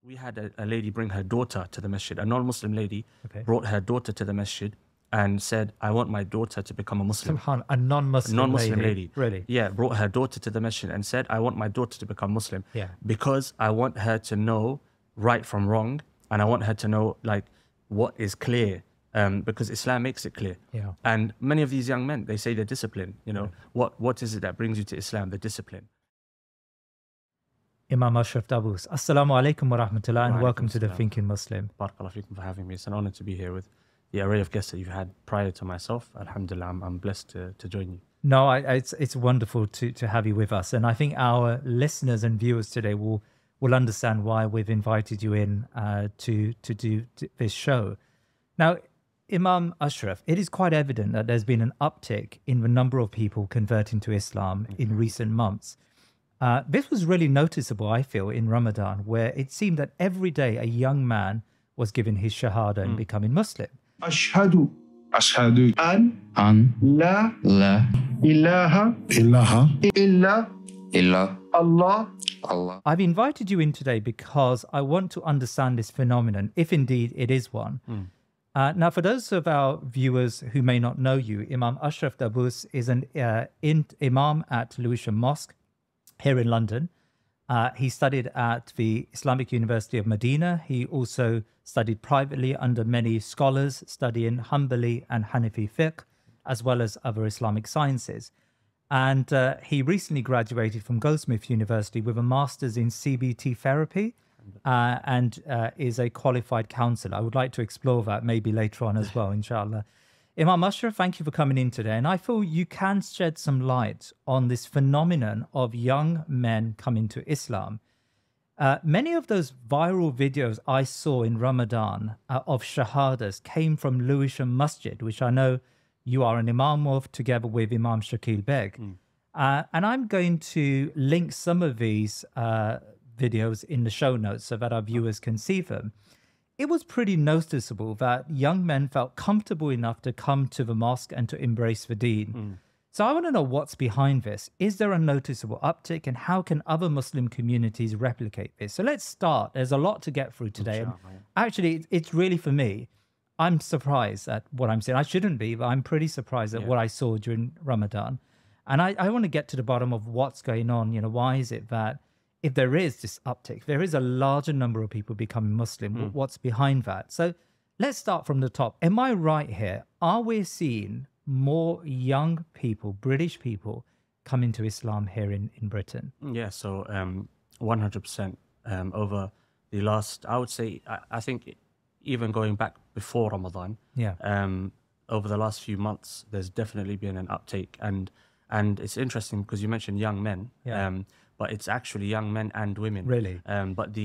We had a lady bring her daughter to the masjid. A non-Muslim lady Okay. brought her daughter to the masjid and said, I want my daughter to become a Muslim. A non-Muslim Non-Muslim lady. Really? Yeah, brought her daughter to the masjid and said, I want my daughter to become Muslim. Yeah. Because I want her to know right from wrong, and I want her to know like what is clear. Because Islam makes it clear. Yeah. And many of these young men, they say they're disciplined. You know, what is it that brings you to Islam? The discipline. Imam Ashraf Dabous. Assalamu alaikum wa rahmatullah, and welcome to the Thinking Muslim. Barakallahu feekum for having me. It's an honor to be here with the array of guests that you've had prior to myself. Alhamdulillah, I'm blessed to join you. No, it's wonderful to have you with us. And I think our listeners and viewers today will understand why we've invited you in to do this show. Now, Imam Ashraf, it is quite evident that there's been an uptick in the number of people converting to Islam in recent months. This was really noticeable, I feel, in Ramadan, where it seemed that every day a young man was given his shahada and becoming Muslim. Ashhadu an la ilaha illa Allah. I've invited you in today because I want to understand this phenomenon, if indeed it is one. Now, for those of our viewers who may not know you, Imam Ashraf Dabous is an imam at Lewisham Mosque here in London. He studied at the Islamic University of Madinah. He also studied privately under many scholars studying Hanbali and Hanafi Fiqh, as well as other Islamic sciences. And he recently graduated from Goldsmiths University with a master's in CBT therapy and is a qualified councillor. I would like to explore that maybe later on as well, inshallah. Imam Ashraf, thank you for coming in today. And I feel you can shed some light on this phenomenon of young men coming to Islam. Many of those viral videos I saw in Ramadan of shahadas came from Lewisham Masjid, which I know you are an imam of, together with Imam Shakil Beg. And I'm going to link some of these videos in the show notes so that our viewers can see them. It was pretty noticeable that young men felt comfortable enough to come to the mosque and to embrace the deen. So I want to know what's behind this. Is there a noticeable uptick, and how can other Muslim communities replicate this? So let's start. There's a lot to get through today. And actually, it's really, for me, I'm surprised at what I'm seeing. I shouldn't be, but I'm pretty surprised at what I saw during Ramadan. And I want to get to the bottom of what's going on. You know, why is it that if there is this uptick, if there is a larger number of people becoming Muslim, what's behind that? So let's start from the top. Am I right here? Are we seeing more young people, British people, coming to Islam here in Britain? Yeah, so 100% over the last, I would say, I think even going back before Ramadan, over the last few months, there's definitely been an uptake. And it's interesting because you mentioned young men. But it's actually young men and women. Really? But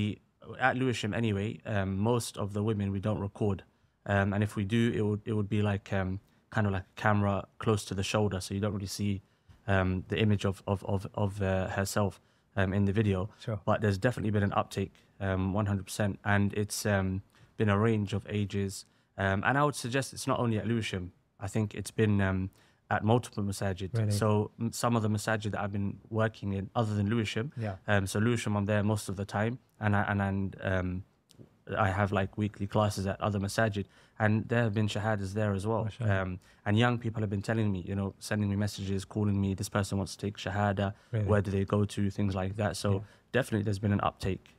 at Lewisham anyway, most of the women we don't record. And if we do, it would be like kind of like a camera close to the shoulder, so you don't really see the image of herself in the video. Sure. But there's definitely been an uptake, 100%. And it's been a range of ages. And I would suggest it's not only at Lewisham. I think it's been at multiple masajid. Really? So some of the masajid that I've been working in, other than Lewisham, so Lewisham I'm there most of the time, and I have like weekly classes at other masajid, and there have been shahadas there as well. And young people have been telling me, you know, sending me messages, calling me, this person wants to take shahada, where do they go to, things like that. So definitely there's been an uptake.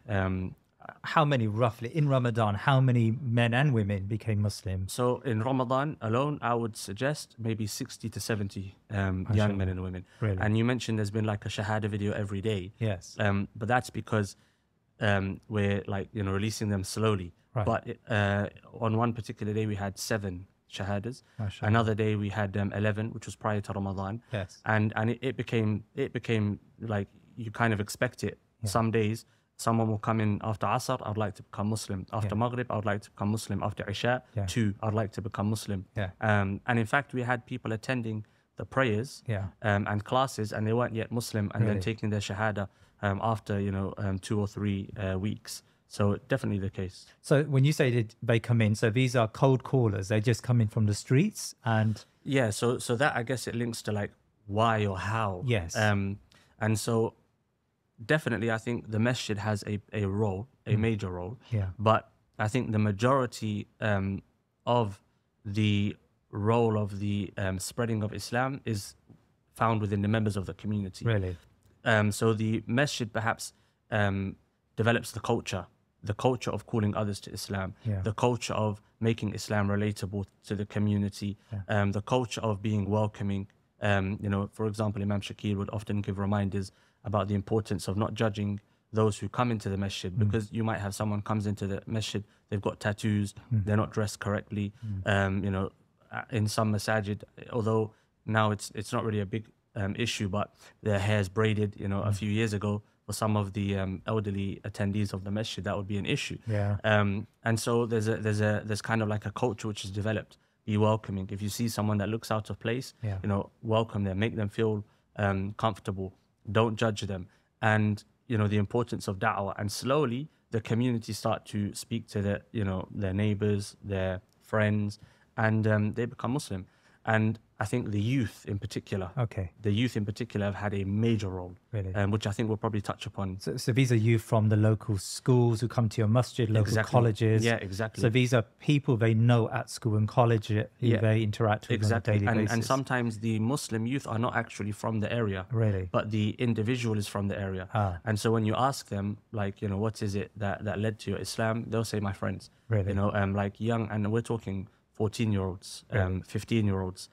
How many, roughly, in Ramadan, how many men and women became Muslim? So in Ramadan alone, I would suggest maybe 60 to 70 young men and women. Really? And you mentioned there's been like a shahada video every day. Yes. But that's because we're like, you know, releasing them slowly. Right. But on one particular day, we had 7 shahadas. Mashallah. Another day we had 11, which was prior to Ramadan. Yes. And it became like you kind of expect it. Some days someone will come in after Asr, I'd like to become Muslim. After Maghrib, I'd like to become Muslim. After Isha, 2, I'd like to become Muslim. And in fact, we had people attending the prayers and classes, and they weren't yet Muslim, and then taking their shahada after 2 or 3 weeks. So definitely the case. So when you say that they come in, so these are cold callers. They just come in from the streets and... Yeah, so that, I guess it links to like why or how. Yes. And so definitely, I think the masjid has a role, a major role. Yeah. But I think the majority of the role of the spreading of Islam is found within the members of the community. Really? So the masjid perhaps develops the culture of calling others to Islam, the culture of making Islam relatable to the community, the culture of being welcoming. For example, Imam Shakir would often give reminders about the importance of not judging those who come into the masjid, because you might have someone comes into the masjid, they've got tattoos, they're not dressed correctly. In some masajid, although now it's not really a big issue, but their hair's braided. A few years ago, for some of the elderly attendees of the masjid, that would be an issue. Yeah. And so there's kind of like a culture which is developed. Be welcoming. If you see someone that looks out of place, welcome them, make them feel comfortable. Don't judge them. And the importance of da'wah. And slowly the community start to speak to their neighbors, their friends, and they become Muslim. And I think the youth in particular, have had a major role, really, which I think we'll probably touch upon. So these are youth from the local schools who come to your masjid, local colleges. Yeah, exactly. So these are people they know at school and college who they interact with on a daily basis. And sometimes the Muslim youth are not actually from the area, really, but the individual is from the area. And so when you ask them, like, what is it that led to your Islam, they'll say, my friends. Really? Like young, and we're talking 14-year-olds, 15-year-olds.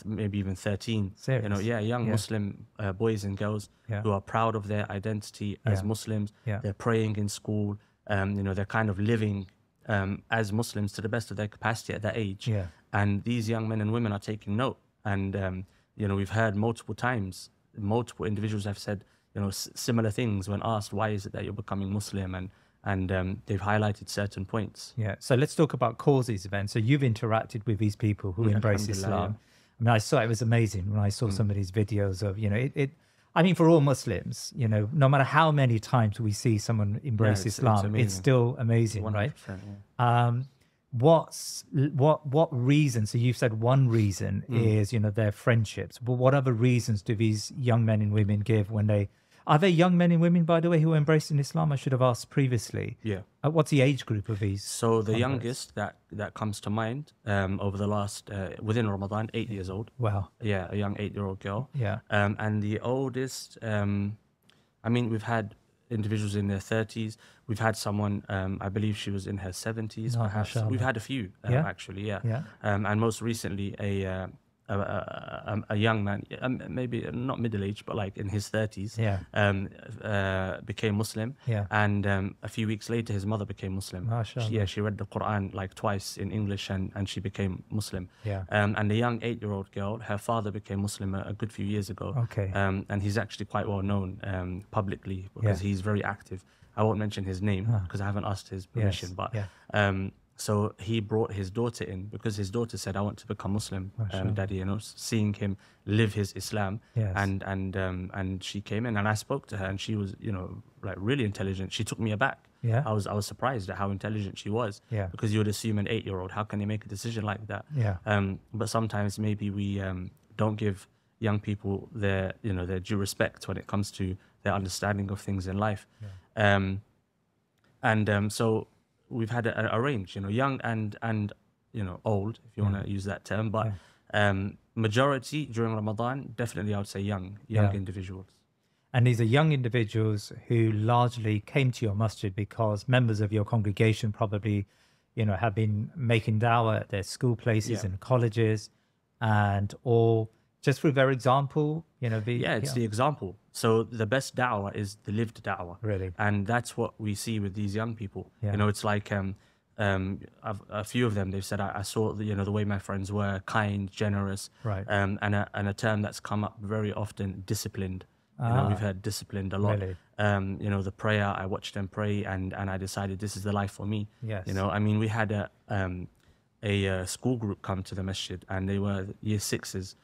Maybe even 13. Serious? Young Muslim boys and girls who are proud of their identity as Muslims. They're praying in school. They're kind of living as Muslims to the best of their capacity at that age. And these young men and women are taking note. And we've heard multiple times, multiple individuals have said similar things when asked, why is it that you're becoming Muslim? And they've highlighted certain points. Yeah. So let's talk about causes then. So you've interacted with these people who embrace Islam. I mean, I saw it was amazing when I saw some of these videos of, I mean, for all Muslims, no matter how many times we see someone embrace Islam, it's still amazing, 100%, right? What reason? So you've said one reason is, their friendships. But what other reasons do these young men and women give when they... Are they young men and women, by the way, who are embracing Islam? I should have asked previously. Yeah. What's the age group of these? So the youngest that comes to mind over the last, within Ramadan, 8 years old. Wow. Yeah, a young 8-year-old girl. Yeah. And the oldest, we've had individuals in their 30s. We've had someone, I believe she was in her 70s, perhaps. We've had a few, actually, yeah. And most recently, a young man, maybe not middle-aged, but like in his 30s, became Muslim. And a few weeks later, his mother became Muslim. She read the Quran like twice in English, and she became Muslim. And the young 8-year-old girl, her father became Muslim a good few years ago. And he's actually quite well known publicly because he's very active. I won't mention his name because I haven't asked his permission, but so he brought his daughter in because his daughter said, I want to become Muslim, Daddy, seeing him live his Islam. And she came in and I spoke to her and she was, like really intelligent. She took me aback. I was surprised at how intelligent she was because you would assume an 8-year-old, how can they make a decision like that? But sometimes maybe we don't give young people their due respect when it comes to their understanding of things in life. So we've had a range, young and old, if you want to use that term. But majority during Ramadan, definitely I would say young individuals. And these are young individuals who largely came to your masjid because members of your congregation probably, have been making dawah at their school places and colleges, and or just through their example, it's the example. So the best da'wah is the lived da'wah. Really? And that's what we see with these young people. It's like a few of them, they've said, I saw the way my friends were, kind, generous. Right. And a term that's come up very often, disciplined. We've heard disciplined a lot. Really? The prayer, I watched them pray and I decided this is the life for me. Yes. We had a school group come to the masjid and they were year 6s.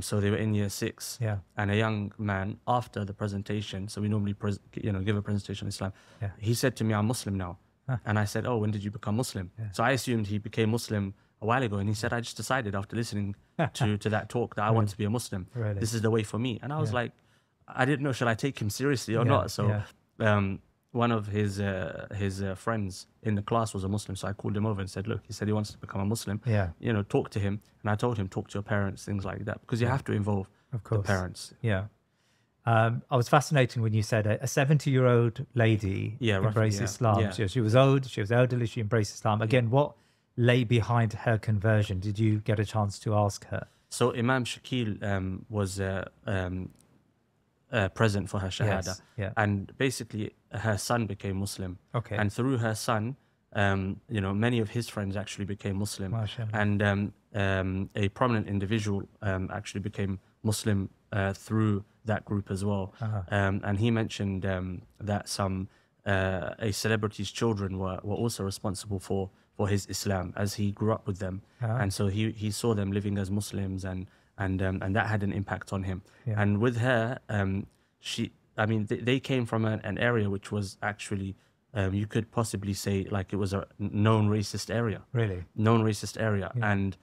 So they were in year 6. And a young man, after the presentation, so we normally give a presentation on Islam, he said to me, I'm Muslim now. And I said, oh, when did you become Muslim? So I assumed he became Muslim a while ago. And he said, I just decided after listening to that talk that I want to be a Muslim. Really? This is the way for me. And I was like, I didn't know, should I take him seriously or not? So one of his friends in the class was a Muslim, so I called him over and said, look, he said he wants to become a Muslim. You know, talk to him. And I told him, talk to your parents, things like that, because you have to involve the parents. I was fascinating when you said a 70-year-old lady embraced Islam. She was old, she was elderly, she embraced Islam. Again, what lay behind her conversion? Did you get a chance to ask her? So Imam Shakil was present for her shahada, and basically her son became Muslim. And through her son, you know, many of his friends actually became Muslim, and a prominent individual actually became Muslim through that group as well. And he mentioned that some a celebrity's children were also responsible for his Islam as he grew up with them, and so he saw them living as Muslims, and that had an impact on him. And with her, they came from an area which was actually, you could possibly say, like, it was a known racist area. Known racist area. And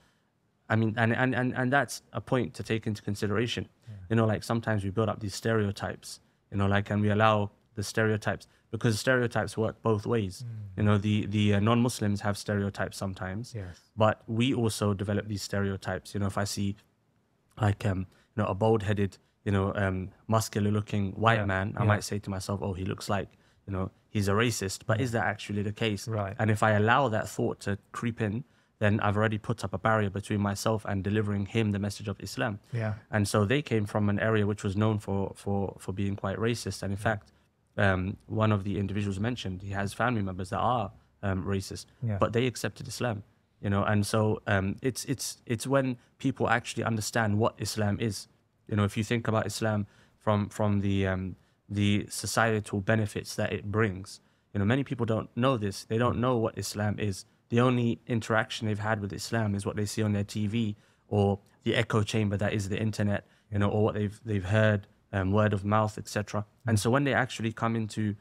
I mean, and that's a point to take into consideration. You know, like, sometimes we build up these stereotypes, you know, like, and we allow the stereotypes, because stereotypes work both ways. You know, the non-Muslims have stereotypes sometimes, but we also develop these stereotypes. You know, if I see, like, you know, a bald-headed, you know, muscular-looking white man, I might say to myself, oh, he looks like, you know, he's a racist. But is that actually the case? And if I allow that thought to creep in, then I've already put up a barrier between myself and delivering him the message of Islam. And so they came from an area which was known for being quite racist. And in fact, one of the individuals mentioned, he has family members that are racist, but they accepted Islam. You know, and so it's when people actually understand what Islam is. You know, if you think about Islam from the societal benefits that it brings, you know, many people don't know this. They don't know what Islam is. The only interaction they've had with Islam is what they see on their TV, or the echo chamber that is the internet, you know, or what they've heard, word of mouth, etc. And so when they actually come into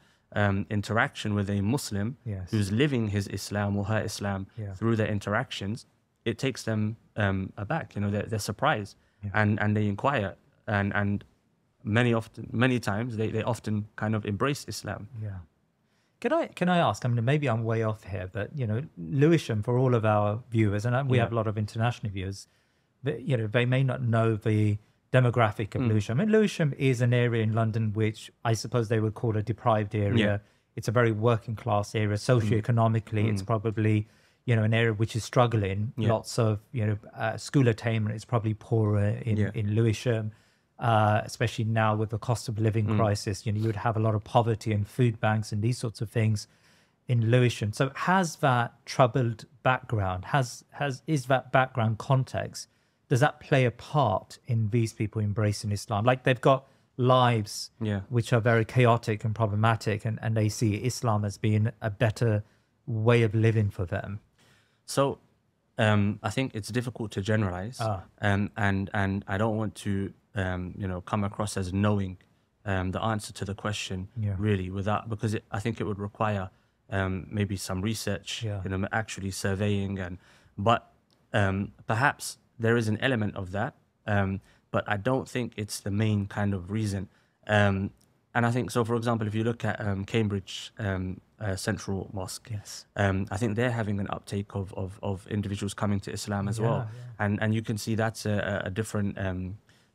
interaction with a Muslim who's living his Islam or her Islam through their interactions, it takes them aback. You know, they're surprised, and they inquire, and many times they often kind of embrace Islam. Can I ask? I mean, maybe I'm way off here, but, you know, Lewisham, for all of our viewers, and we have a lot of international viewers, but, you know, they may not know the demographic of Lewisham. I mean, Lewisham is an area in London which I suppose they would call a deprived area. It's a very working class area. Socioeconomically, it's probably, you know, an area which is struggling. Lots of, you know, school attainment is probably poorer in Lewisham. Especially now with the cost of living crisis, you know, you would have a lot of poverty and food banks and these sorts of things in Lewisham. So has that troubled background, is that background context, does that play a part in these people embracing Islam? Like, they've got lives which are very chaotic and problematic, and they see Islam as being a better way of living for them. So I think it's difficult to generalize, and I don't want to you know, come across as knowing the answer to the question really, without, because I think it would require maybe some research, you know, actually surveying, but perhaps there is an element of that, but I don't think it's the main kind of reason. And I think, so for example, if you look at Cambridge Central Mosque, I think they're having an uptake of individuals coming to Islam as well, and you can see that's a different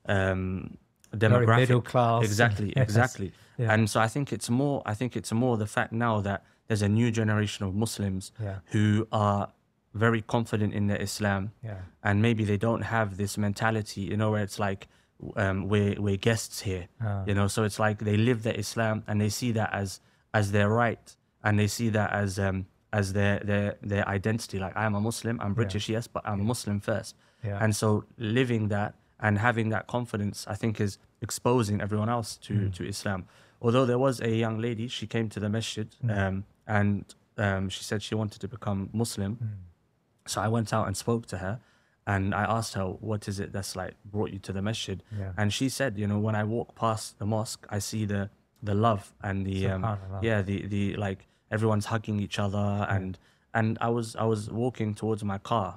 demographic, very middle class. Exactly. And so I think it's more the fact now that there's a new generation of Muslims who are very confident in their Islam, and maybe they don't have this mentality, you know, where it's like we're guests here, you know, so it's like they live their Islam and they see that as their right, and they see that as their identity. Like, I'm a Muslim, I'm British, yes, but I'm a Muslim first. And so living that and having that confidence, I think, is exposing everyone else to Islam. Although there was a young lady, she came to the masjid, and she said she wanted to become Muslim. So I went out and spoke to her, and I asked her, what is it that's like brought you to the masjid? And she said, you know, when I walk past the mosque, I see the love and the like everyone's hugging each other, And I was walking towards my car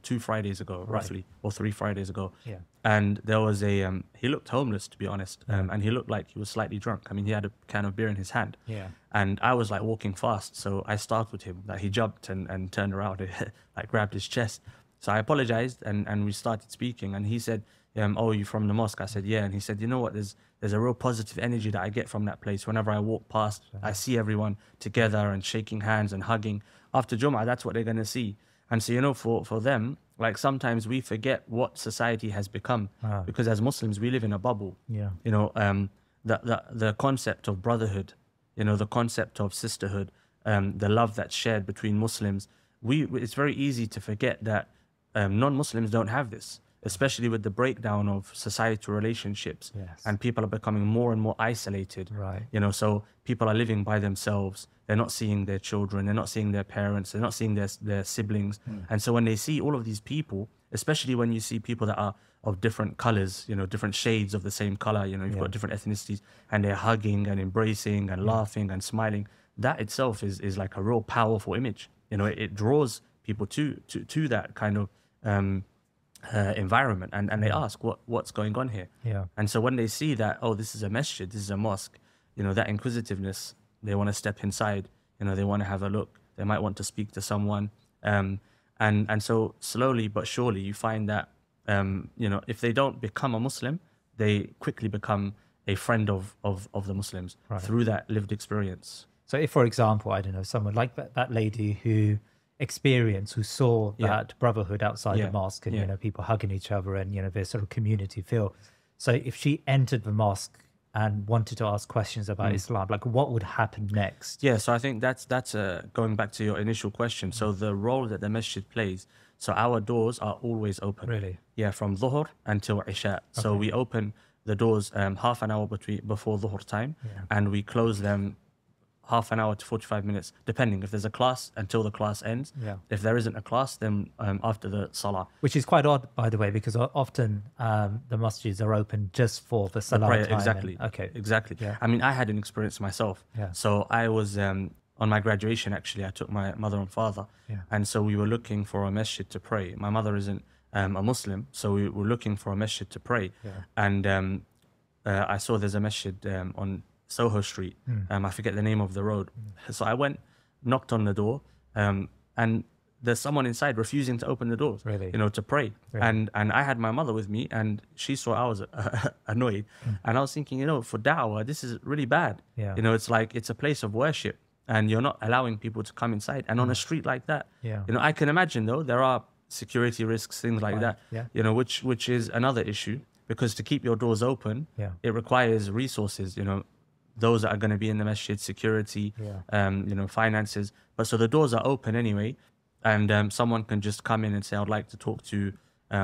2 Fridays ago, roughly, or 3 Fridays ago. Yeah. And there was a, he looked homeless, to be honest. And he looked like he was slightly drunk. I mean, he had a can of beer in his hand. Yeah. And I was like walking fast. So I startled him. Like he jumped and turned around and like grabbed his chest. So I apologized and we started speaking. And he said, oh, you from the mosque? I said, yeah. And he said, you know what, there's a real positive energy that I get from that place. Whenever I walk past, I see everyone together and shaking hands and hugging. After Jum'ah, that's what they're going to see. And so, you know, for them, like sometimes we forget what society has become because as Muslims, we live in a bubble. Yeah. You know, the concept of brotherhood, you know, the concept of sisterhood, the love that's shared between Muslims. It's very easy to forget that non-Muslims don't have this, especially with the breakdown of societal relationships. Yes. And people are becoming more and more isolated. Right. You know, so people are living by themselves. They're not seeing their children. They're not seeing their parents. They're not seeing their siblings. And so when they see all of these people, especially when you see people that are of different colors, you know, different shades of the same color, you know, you've got different ethnicities, and they're hugging and embracing and laughing and smiling, that itself is like a real powerful image. You know, it draws people to that kind of environment, and they ask what's going on here. Yeah. And so when they see that, oh, this is a masjid, this is a mosque, you know, that inquisitiveness, they want to step inside, you know, they want to have a look, they might want to speak to someone, and so slowly but surely you find that you know, if they don't become a Muslim, they quickly become a friend of the Muslims through that lived experience. So if, for example, I don't know, someone like that lady who saw that brotherhood outside the mosque, and you know, people hugging each other, and you know, there's sort of community feel. So if she entered the mosque and wanted to ask questions about Islam, like what would happen next? Yeah, so I think that's going back to your initial question. So the role that the masjid plays, so our doors are always open. Really? Yeah, from Dhuhr until Isha. So we open the doors half an hour before Dhuhr time, and we close them half an hour to 45 minutes, depending if there's a class, until the class ends. Yeah. If there isn't a class, then after the salah. Which is quite odd, by the way, because often the masjids are open just for the salah prayer, time. exactly. Exactly. Yeah. I mean, I had an experience myself. Yeah. So I was on my graduation, actually, I took my mother and father, and so we were looking for a masjid to pray. My mother isn't a Muslim, so we were looking for a masjid to pray. And I saw there's a masjid on Soho Street. I forget the name of the road. So I went, knocked on the door, and there's someone inside refusing to open the doors, you know, to pray. And I had my mother with me, and she saw I was annoyed. And I was thinking, you know, for da'wah, this is really bad. You know, it's like, it's a place of worship, and you're not allowing people to come inside. And on a street like that, you know, I can imagine, though, there are security risks, things like that, you know, which is another issue, because to keep your doors open, it requires resources, you know, those that are going to be in the masjid, security, you know, finances. But so the doors are open anyway, and someone can just come in and say, I'd like to talk to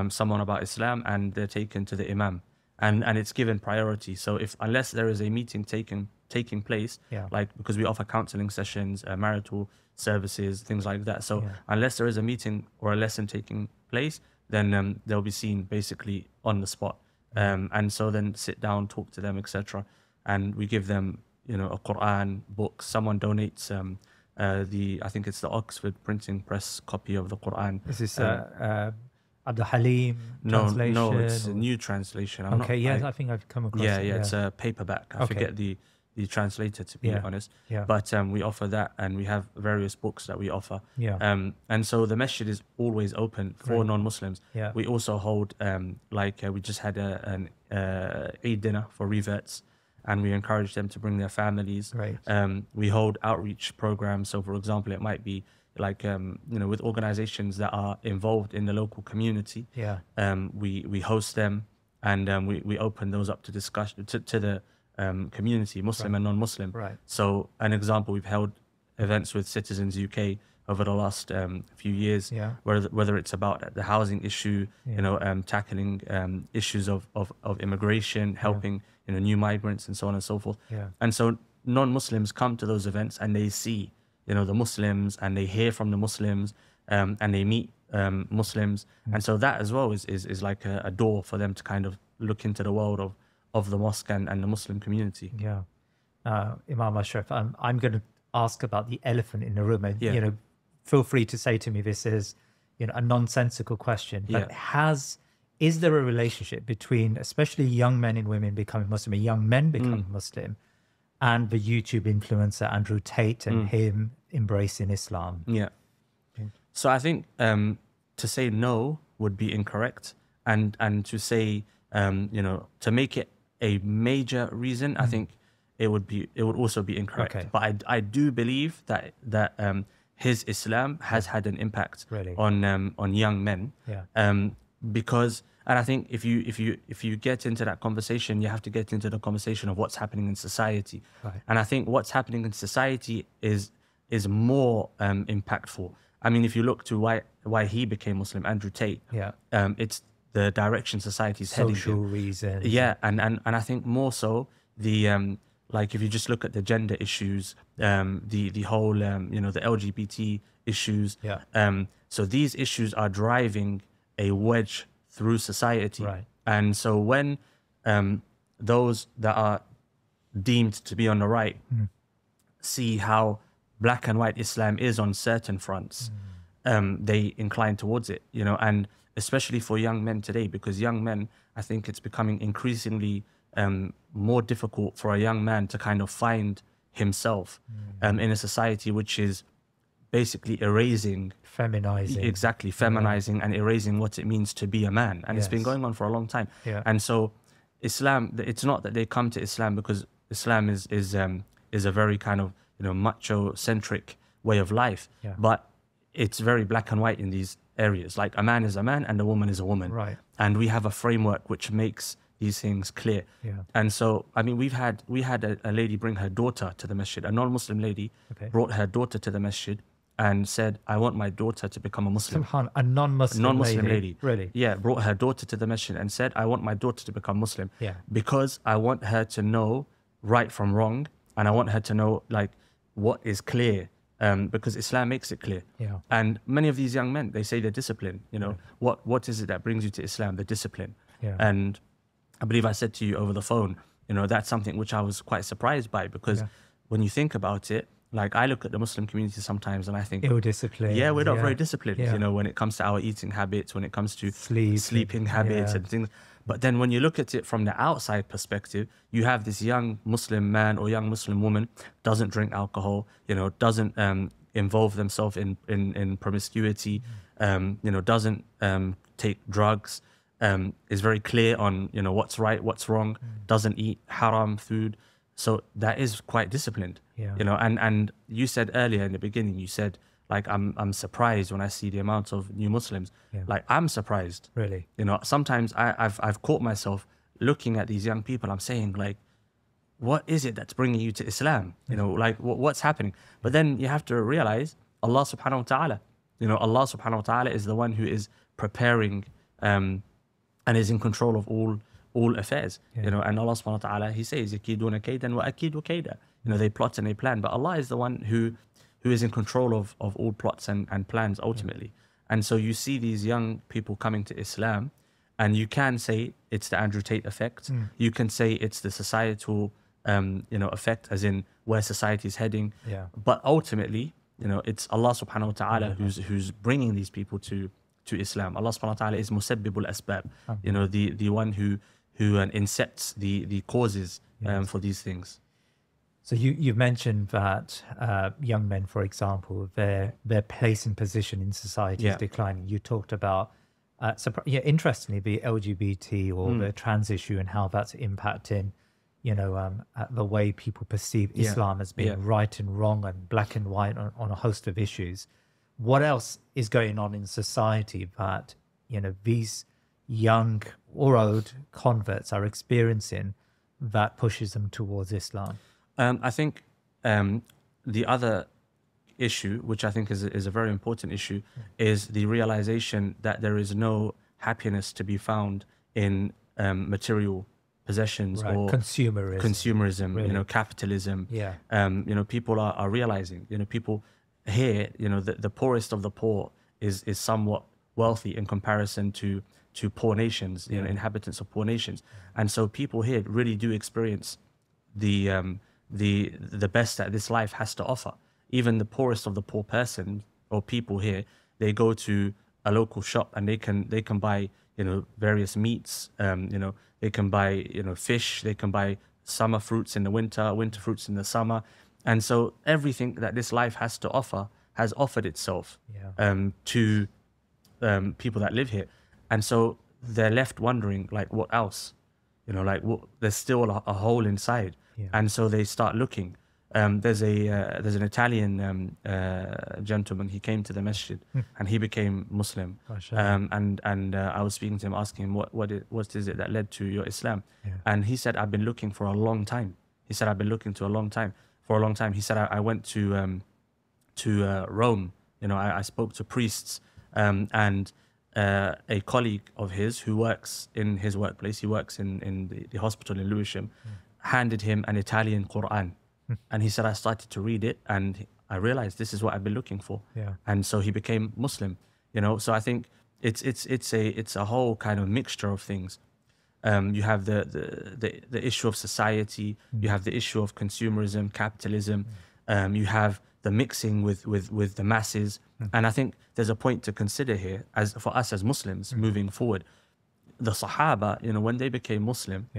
someone about Islam, and they're taken to the imam, and it's given priority. So unless there is a meeting taking place, like, because we offer counseling sessions, marital services, things like that. So unless there is a meeting or a lesson taking place, then they'll be seen basically on the spot. And so then sit down, talk to them, etc. And we give them, you know, a Quran book. Someone donates I think it's the Oxford Printing Press copy of the Quran. Is this Abdul Halim translation? No, it's a new translation. I think I've come across it. It's a paperback. I forget the translator, to be honest. But we offer that, and we have various books that we offer. And so the masjid is always open for non-Muslims. We also hold, we just had an Eid dinner for reverts, and we encourage them to bring their families. We hold outreach programs. So, for example, it might be like, you know, with organizations that are involved in the local community. We host them, and we open those up to discussion to the community, Muslim and non-Muslim. So, an example, we've held events with Citizens UK over the last few years, whether it's about the housing issue, you know, tackling issues of immigration, helping you know, new migrants, and so on and so forth. And so non-Muslims come to those events, and they see, you know, the Muslims, and they hear from the Muslims, and they meet Muslims, and so that as well is like a door for them to kind of look into the world of the mosque and the Muslim community. Imam Ashraf, I'm going to ask about the elephant in the room. And, you know, feel free to say to me this is, a nonsensical question, but is there a relationship between especially young men and women becoming Muslim, or young men becoming Muslim, and the YouTube influencer Andrew Tate and him embracing Islam? Yeah. So I think to say no would be incorrect, and to say to make it a major reason, I think it would also be incorrect. Okay. But I do believe that his Islam has had an impact Really? on young men. Yeah. Because, and I think if you get into that conversation, you have to get into the conversation of what's happening in society. Right. And I think what's happening in society is more impactful. I mean, if you look to why he became Muslim, Andrew Tate, it's the direction society's heading to. Social reasons. Yeah, and I think more so the like if you just look at the gender issues, the whole the LGBT issues. Yeah. So these issues are driving a wedge through society. Right. And so when those that are deemed to be on the right see how black and white Islam is on certain fronts, they incline towards it, and especially for young men today, because young men, I think it's becoming increasingly more difficult for a young man to kind of find himself in a society which is basically erasing, feminizing and erasing what it means to be a man. And it's been going on for a long time. Yeah. And so Islam, it's not that they come to Islam because Islam is a very kind of macho-centric way of life, but it's very black and white in these areas. Like a man is a man and a woman is a woman. Right. And we have a framework which makes these things clear. Yeah. And so, I mean, we had a lady bring her daughter to the masjid. A non-Muslim lady brought her daughter to the masjid and said, I want my daughter to become a Muslim. A non-Muslim lady. Really? Yeah, brought her daughter to the masjid and said, I want my daughter to become Muslim. Yeah. Because I want her to know right from wrong, and I want her to know like what is clear, because Islam makes it clear. Yeah. And many of these young men, they say they're disciplined. What is it that brings you to Islam? The discipline. Yeah. And I believe I said to you over the phone, that's something which I was quite surprised by, because when you think about it, like I look at the Muslim community sometimes and I think, ill-disciplined. Yeah, we're not very disciplined, when it comes to our eating habits, when it comes to sleeping habits and things. But then when you look at it from the outside perspective, you have this young Muslim man or young Muslim woman doesn't drink alcohol, doesn't involve themselves in promiscuity, doesn't take drugs, is very clear on what's right, what's wrong, doesn't eat haram food. So that is quite disciplined. And you said earlier in the beginning, you said like I'm surprised when I see the amount of new Muslims. Like I'm surprised. Really? Sometimes I've caught myself looking at these young people. I'm saying like, what is it that's bringing you to Islam? Like what's happening? But then you have to realize Allah subhanahu wa ta'ala. Allah subhanahu wa ta'ala is the one who is preparing and is in control of all affairs. And Allah subhanahu wa ta'ala, He says, "Yakiduna kaydan wa akidu kayda." They plot and they plan, but Allah is the one who is in control of all plots and plans ultimately. And so you see these young people coming to Islam, and you can say it's the Andrew Tate effect. You can say it's the societal effect, as in where society is heading. But ultimately, it's Allah subhanahu wa ta'ala who's bringing these people to Islam. Allah subhanahu wa ta'ala is musabbibul asbab, the one who incepts the causes for these things. So you've mentioned that young men, for example, their place and position in society is declining. You talked about, interestingly, the LGBT or the trans issue and how that's impacting, the way people perceive Islam as being right and wrong and black and white on a host of issues. What else is going on in society that, these young or old converts are experiencing that pushes them towards Islam? I think the other issue, which I think is a very important issue, is the realization that there is no happiness to be found in material possessions or consumerism, really. Capitalism. People are realizing, people here, the poorest of the poor is somewhat wealthy in comparison to poor nations, inhabitants of poor nations. And so people here really do experience the best that this life has to offer. Even the poorest of the poor person or people here, they go to a local shop and they can buy, you know, various meats, you know, they can buy, you know, fish, they can buy summer fruits in the winter, winter fruits in the summer. And so everything that this life has to offer has offered itself to people that live here. And so they're left wondering, like, what else? You know, like, there's still a hole inside. And so they start looking. There's an Italian gentleman. He came to the masjid and he became Muslim. And I was speaking to him, asking him what is it that led to your Islam? And he said, I've been looking for a long time. He said, I've been looking for a long time. He said, I went to Rome. You know, I spoke to priests, and a colleague of his who works in his workplace, he works in the hospital in Lewisham, handed him an Italian Quran. And he said, I started to read it and I realized this is what I've been looking for. And so he became Muslim, you know. So I think it's a whole kind of mixture of things. You have the issue of society, you have the issue of consumerism, capitalism, you have the mixing with the masses. And I think there's a point to consider here as for us as Muslims moving forward. The Sahaba, you know, when they became Muslim,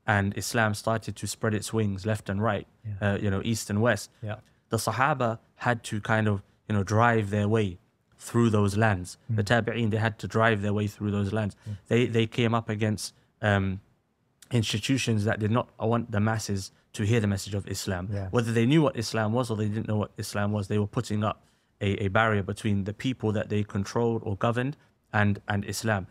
and Islam started to spread its wings left and right, you know, east and west. The Sahaba had to kind of, you know, drive their way through those lands. The Tabi'een, they had to drive their way through those lands. They came up against institutions that did not want the masses to hear the message of Islam. Whether they knew what Islam was or they didn't know what Islam was, they were putting up a barrier between the people that they controlled or governed and Islam.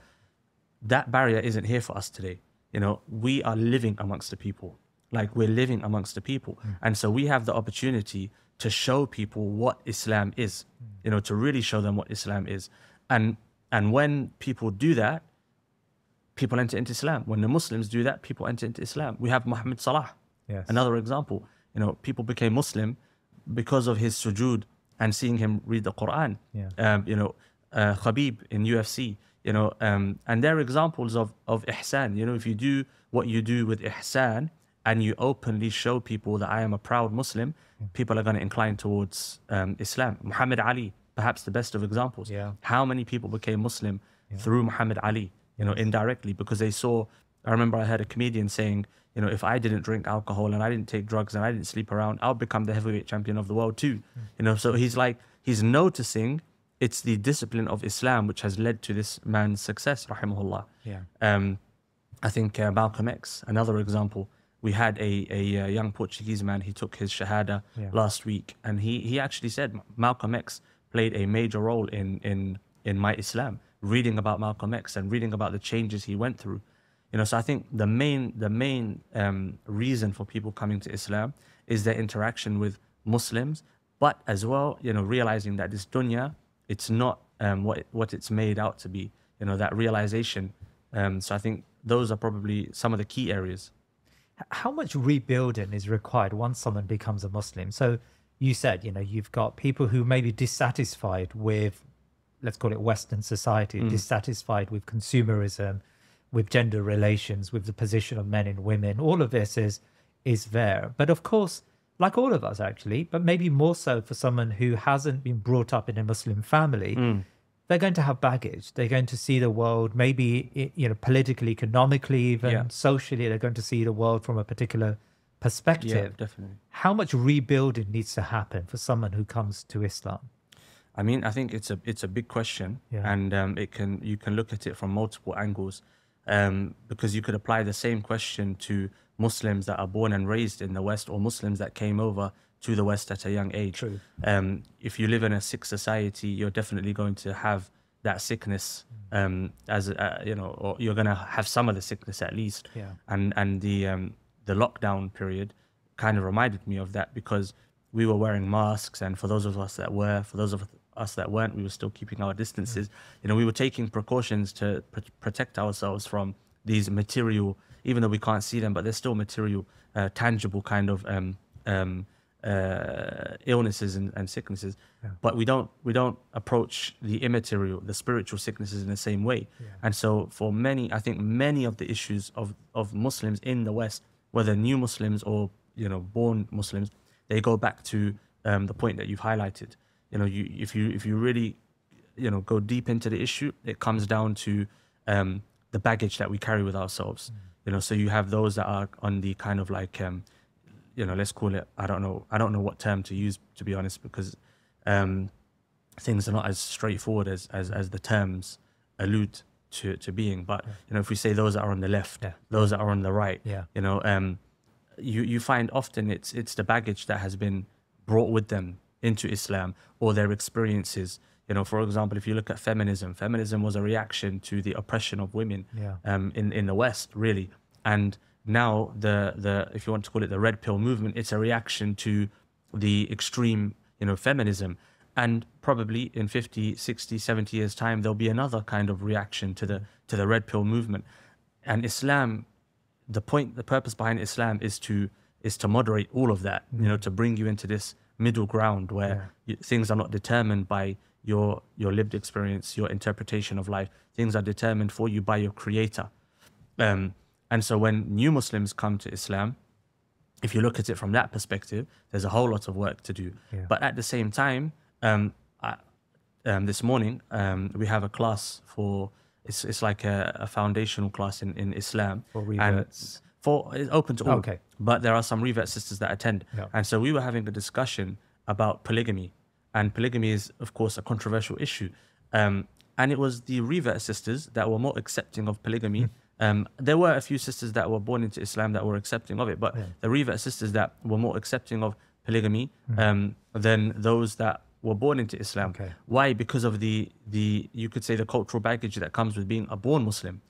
That barrier isn't here for us today. You know, we are living amongst the people, like we're living amongst the people. And so we have the opportunity to show people what Islam is, you know, to really show them what Islam is. And when people do that, people enter into Islam. When the Muslims do that, people enter into Islam. We have Muhammad Salah, another example. You know, people became Muslim because of his sujood and seeing him read the Quran. You know, Khabib in UFC. You know, and they're examples of ihsan. You know, if you do what you do with ihsan and you openly show people that I am a proud Muslim, people are going to incline towards Islam. Muhammad Ali, perhaps the best of examples. How many people became Muslim through Muhammad Ali, you know, indirectly, because they saw, I remember I heard a comedian saying, you know, if I didn't drink alcohol and I didn't take drugs and I didn't sleep around, I'll become the heavyweight champion of the world too. You know, so he's noticing it's the discipline of Islam which has led to this man's success, rahimahullah. I think Malcolm X, another example. We had a young Portuguese man, he took his Shahada last week, and he actually said Malcolm X played a major role in my Islam, reading about Malcolm X and reading about the changes he went through. You know, so I think the main reason for people coming to Islam is their interaction with Muslims, but as well, you know, realizing that this dunya, it's not what it's made out to be, you know, that realization. So I think those are probably some of the key areas. How much rebuilding is required once someone becomes a Muslim? So you said, you know, you've got people who may be dissatisfied with, let's call it Western society, dissatisfied with consumerism, with gender relations, with the position of men and women. All of this is there. But of course, like all of us actually, but maybe more so for someone who hasn't been brought up in a Muslim family, they're going to have baggage. They're going to see the world, maybe, you know, politically, economically, even socially, they're going to see the world from a particular perspective. Definitely. How much rebuilding needs to happen for someone who comes to Islam? I mean, I think it's a big question, and you can look at it from multiple angles, because you could apply the same question to Muslims that are born and raised in the West, or Muslims that came over to the West at a young age. True. If you live in a sick society, you're definitely going to have that sickness, as you know, or you're going to have some of the sickness at least. And the lockdown period kind of reminded me of that, because we were wearing masks, and for those of us that were, for those of us that weren't, we were still keeping our distances. You know, we were taking precautions to protect ourselves from these material, even though we can't see them, but they're still material, tangible kind of illnesses and sicknesses. But we don't approach the immaterial, the spiritual sicknesses in the same way. And so for many, I think many of the issues of Muslims in the West, whether new Muslims or, you know, born Muslims, they go back to the point that you've highlighted. if you really, go deep into the issue, it comes down to the baggage that we carry with ourselves. So you have those that are on the kind of like, let's call it, I don't know what term to use, to be honest, because things are not as straightforward as the terms allude to being. But if we say those that are on the left, those that are on the right, you find often it's the baggage that has been brought with them into Islam, or their experiences. For example, if you look at feminism was a reaction to the oppression of women in the West, really. And now the if you want to call it the red pill movement, it's a reaction to the extreme, feminism. And probably in 50, 60, 70 years time, there'll be another kind of reaction to the red pill movement. And Islam, the purpose behind Islam is to moderate all of that, to bring you into this middle ground where things are not determined by your lived experience, your interpretation of life. Things are determined for you by your creator. And so when new Muslims come to Islam, if you look at it from that perspective, there's a whole lot of work to do. But at the same time, this morning, we have a class for, it's like a foundational class in Islam. For reverts. It's open to all. Okay. But there are some revert sisters that attend. And so we were having a discussion about polygamy. And polygamy is, of course, a controversial issue. And it was the revert sisters that were more accepting of polygamy. There were a few sisters that were born into Islam that were accepting of it, but the revert sisters that were more accepting of polygamy than those that were born into Islam. Why? Because of the you could say the cultural baggage that comes with being a born Muslim.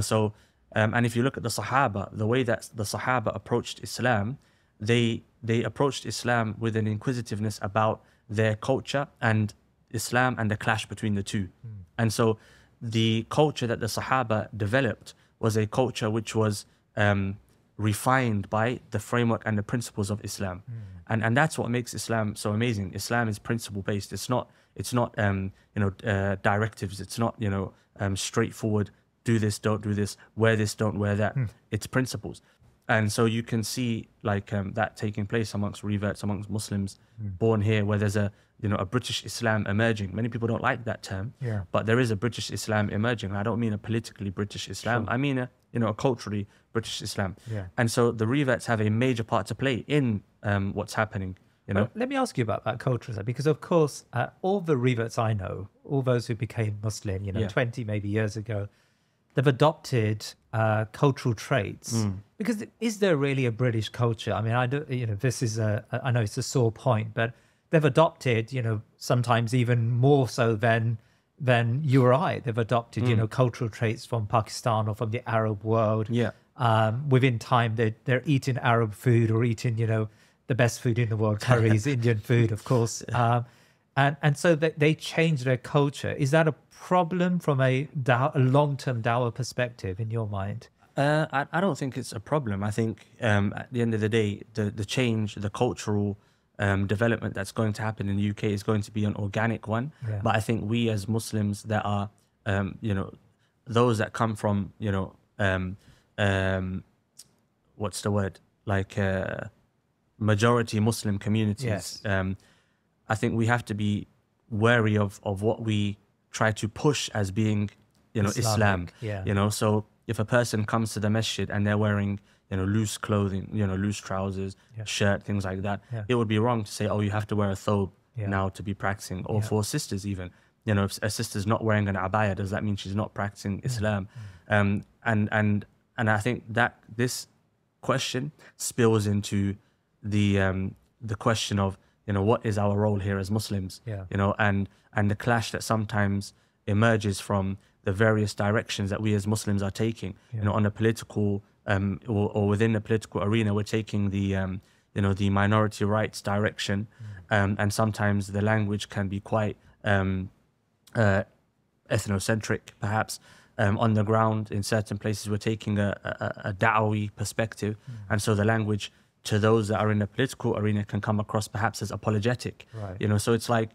So and if you look at the Sahaba, the way that the Sahaba approached Islam, they approached Islam with an inquisitiveness about their culture and Islam and the clash between the two. And so the culture that the Sahaba developed was a culture which was refined by the framework and the principles of Islam. And that's what makes Islam so amazing. Islam is principle based. It's not directives. It's not straightforward. Do this, don't do this. Wear this, don't wear that. It's principles. And so you can see that taking place amongst reverts, amongst Muslims born here, where there's a British Islam emerging. Many people don't like that term, but there is a British Islam emerging. I don't mean a politically British Islam. I mean a culturally British Islam. And so the reverts have a major part to play in what's happening. Well, let me ask you about that culture, because of course, all the reverts I know, all those who became Muslim, 20 maybe years ago, they've adopted cultural traits. Because is there really a British culture? I mean, this is I know it's a sore point, but they've adopted, sometimes even more so than you or I. They've adopted, cultural traits from Pakistan or from the Arab world. Within time, they're eating Arab food or eating, the best food in the world, curries, Indian food, of course. And so they change their culture. Is that a problem from a long-term dawah perspective in your mind? I don't think it's a problem. I think at the end of the day, the change, the cultural development that's going to happen in the UK is going to be an organic one. But I think we as Muslims that are, those that come from, what's the word? Majority Muslim communities. I think we have to be wary of what we try to push as being, Islam. So if a person comes to the masjid and they're wearing, loose clothing, loose trousers, shirt, things like that, it would be wrong to say, oh, you have to wear a thobe now to be practicing. Or for sisters even, if a sister's not wearing an abaya, does that mean she's not practicing Islam? And I think that this question spills into the question of, what is our role here as Muslims? And the clash that sometimes emerges from the various directions that we as Muslims are taking. On a political or within the political arena, we're taking the the minority rights direction, and sometimes the language can be quite ethnocentric, perhaps. On the ground, in certain places, we're taking a da'wi perspective, and so the language to those that are in the political arena can come across perhaps as apologetic. So it's like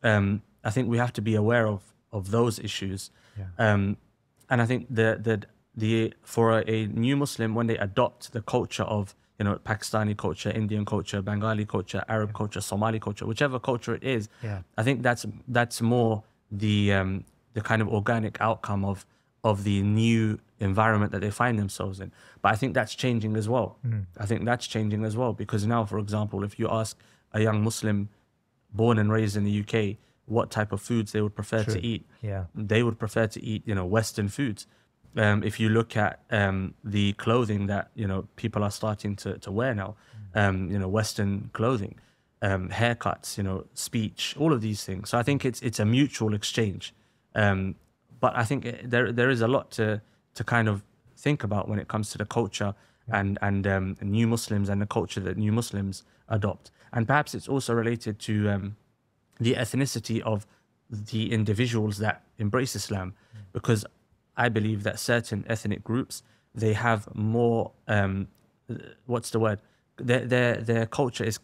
I think we have to be aware of those issues. And I think the for a new Muslim, when they adopt the culture of Pakistani culture, Indian culture, Bengali culture, Arab culture, Somali culture, whichever culture it is. I think that's more the kind of organic outcome of the new environment that they find themselves in. But I think that's changing as well. I think that's changing as well, because now, for example, if you ask a young Muslim born and raised in the UK what type of foods they would prefer to eat, they would prefer to eat, Western foods. If you look at the clothing that people are starting to wear now, Western clothing, haircuts, speech, all of these things. So I think it's a mutual exchange. But I think there is a lot to kind of think about when it comes to the culture and new Muslims and the culture that new Muslims adopt. And perhaps it's also related to the ethnicity of the individuals that embrace Islam, because I believe that certain ethnic groups, they have more, what's the word? Their culture is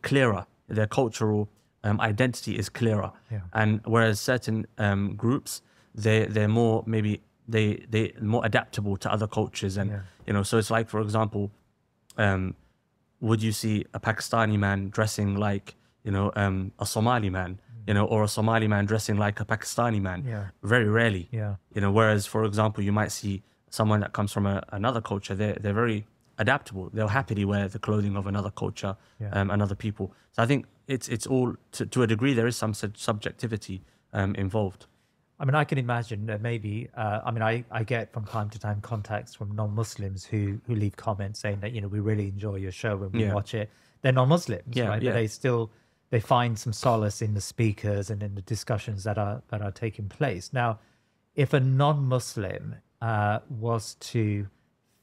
clearer. Their cultural identity is clearer. And whereas certain groups, they're more, maybe they more adaptable to other cultures. And, so it's like, for example, would you see a Pakistani man dressing like, a Somali man? Or a Somali man dressing like a Pakistani man? Very rarely. Whereas, for example, you might see someone that comes from another culture. They're very adaptable. They'll happily wear the clothing of another culture, another people. So I think it's all, to a degree, there is some subjectivity involved. I mean, I can imagine that maybe, I get from time to time contacts from non-Muslims who leave comments saying that, we really enjoy your show when we watch it. They're non-Muslims, right? But they find some solace in the speakers and in the discussions that are taking place. Now, if a non-Muslim was to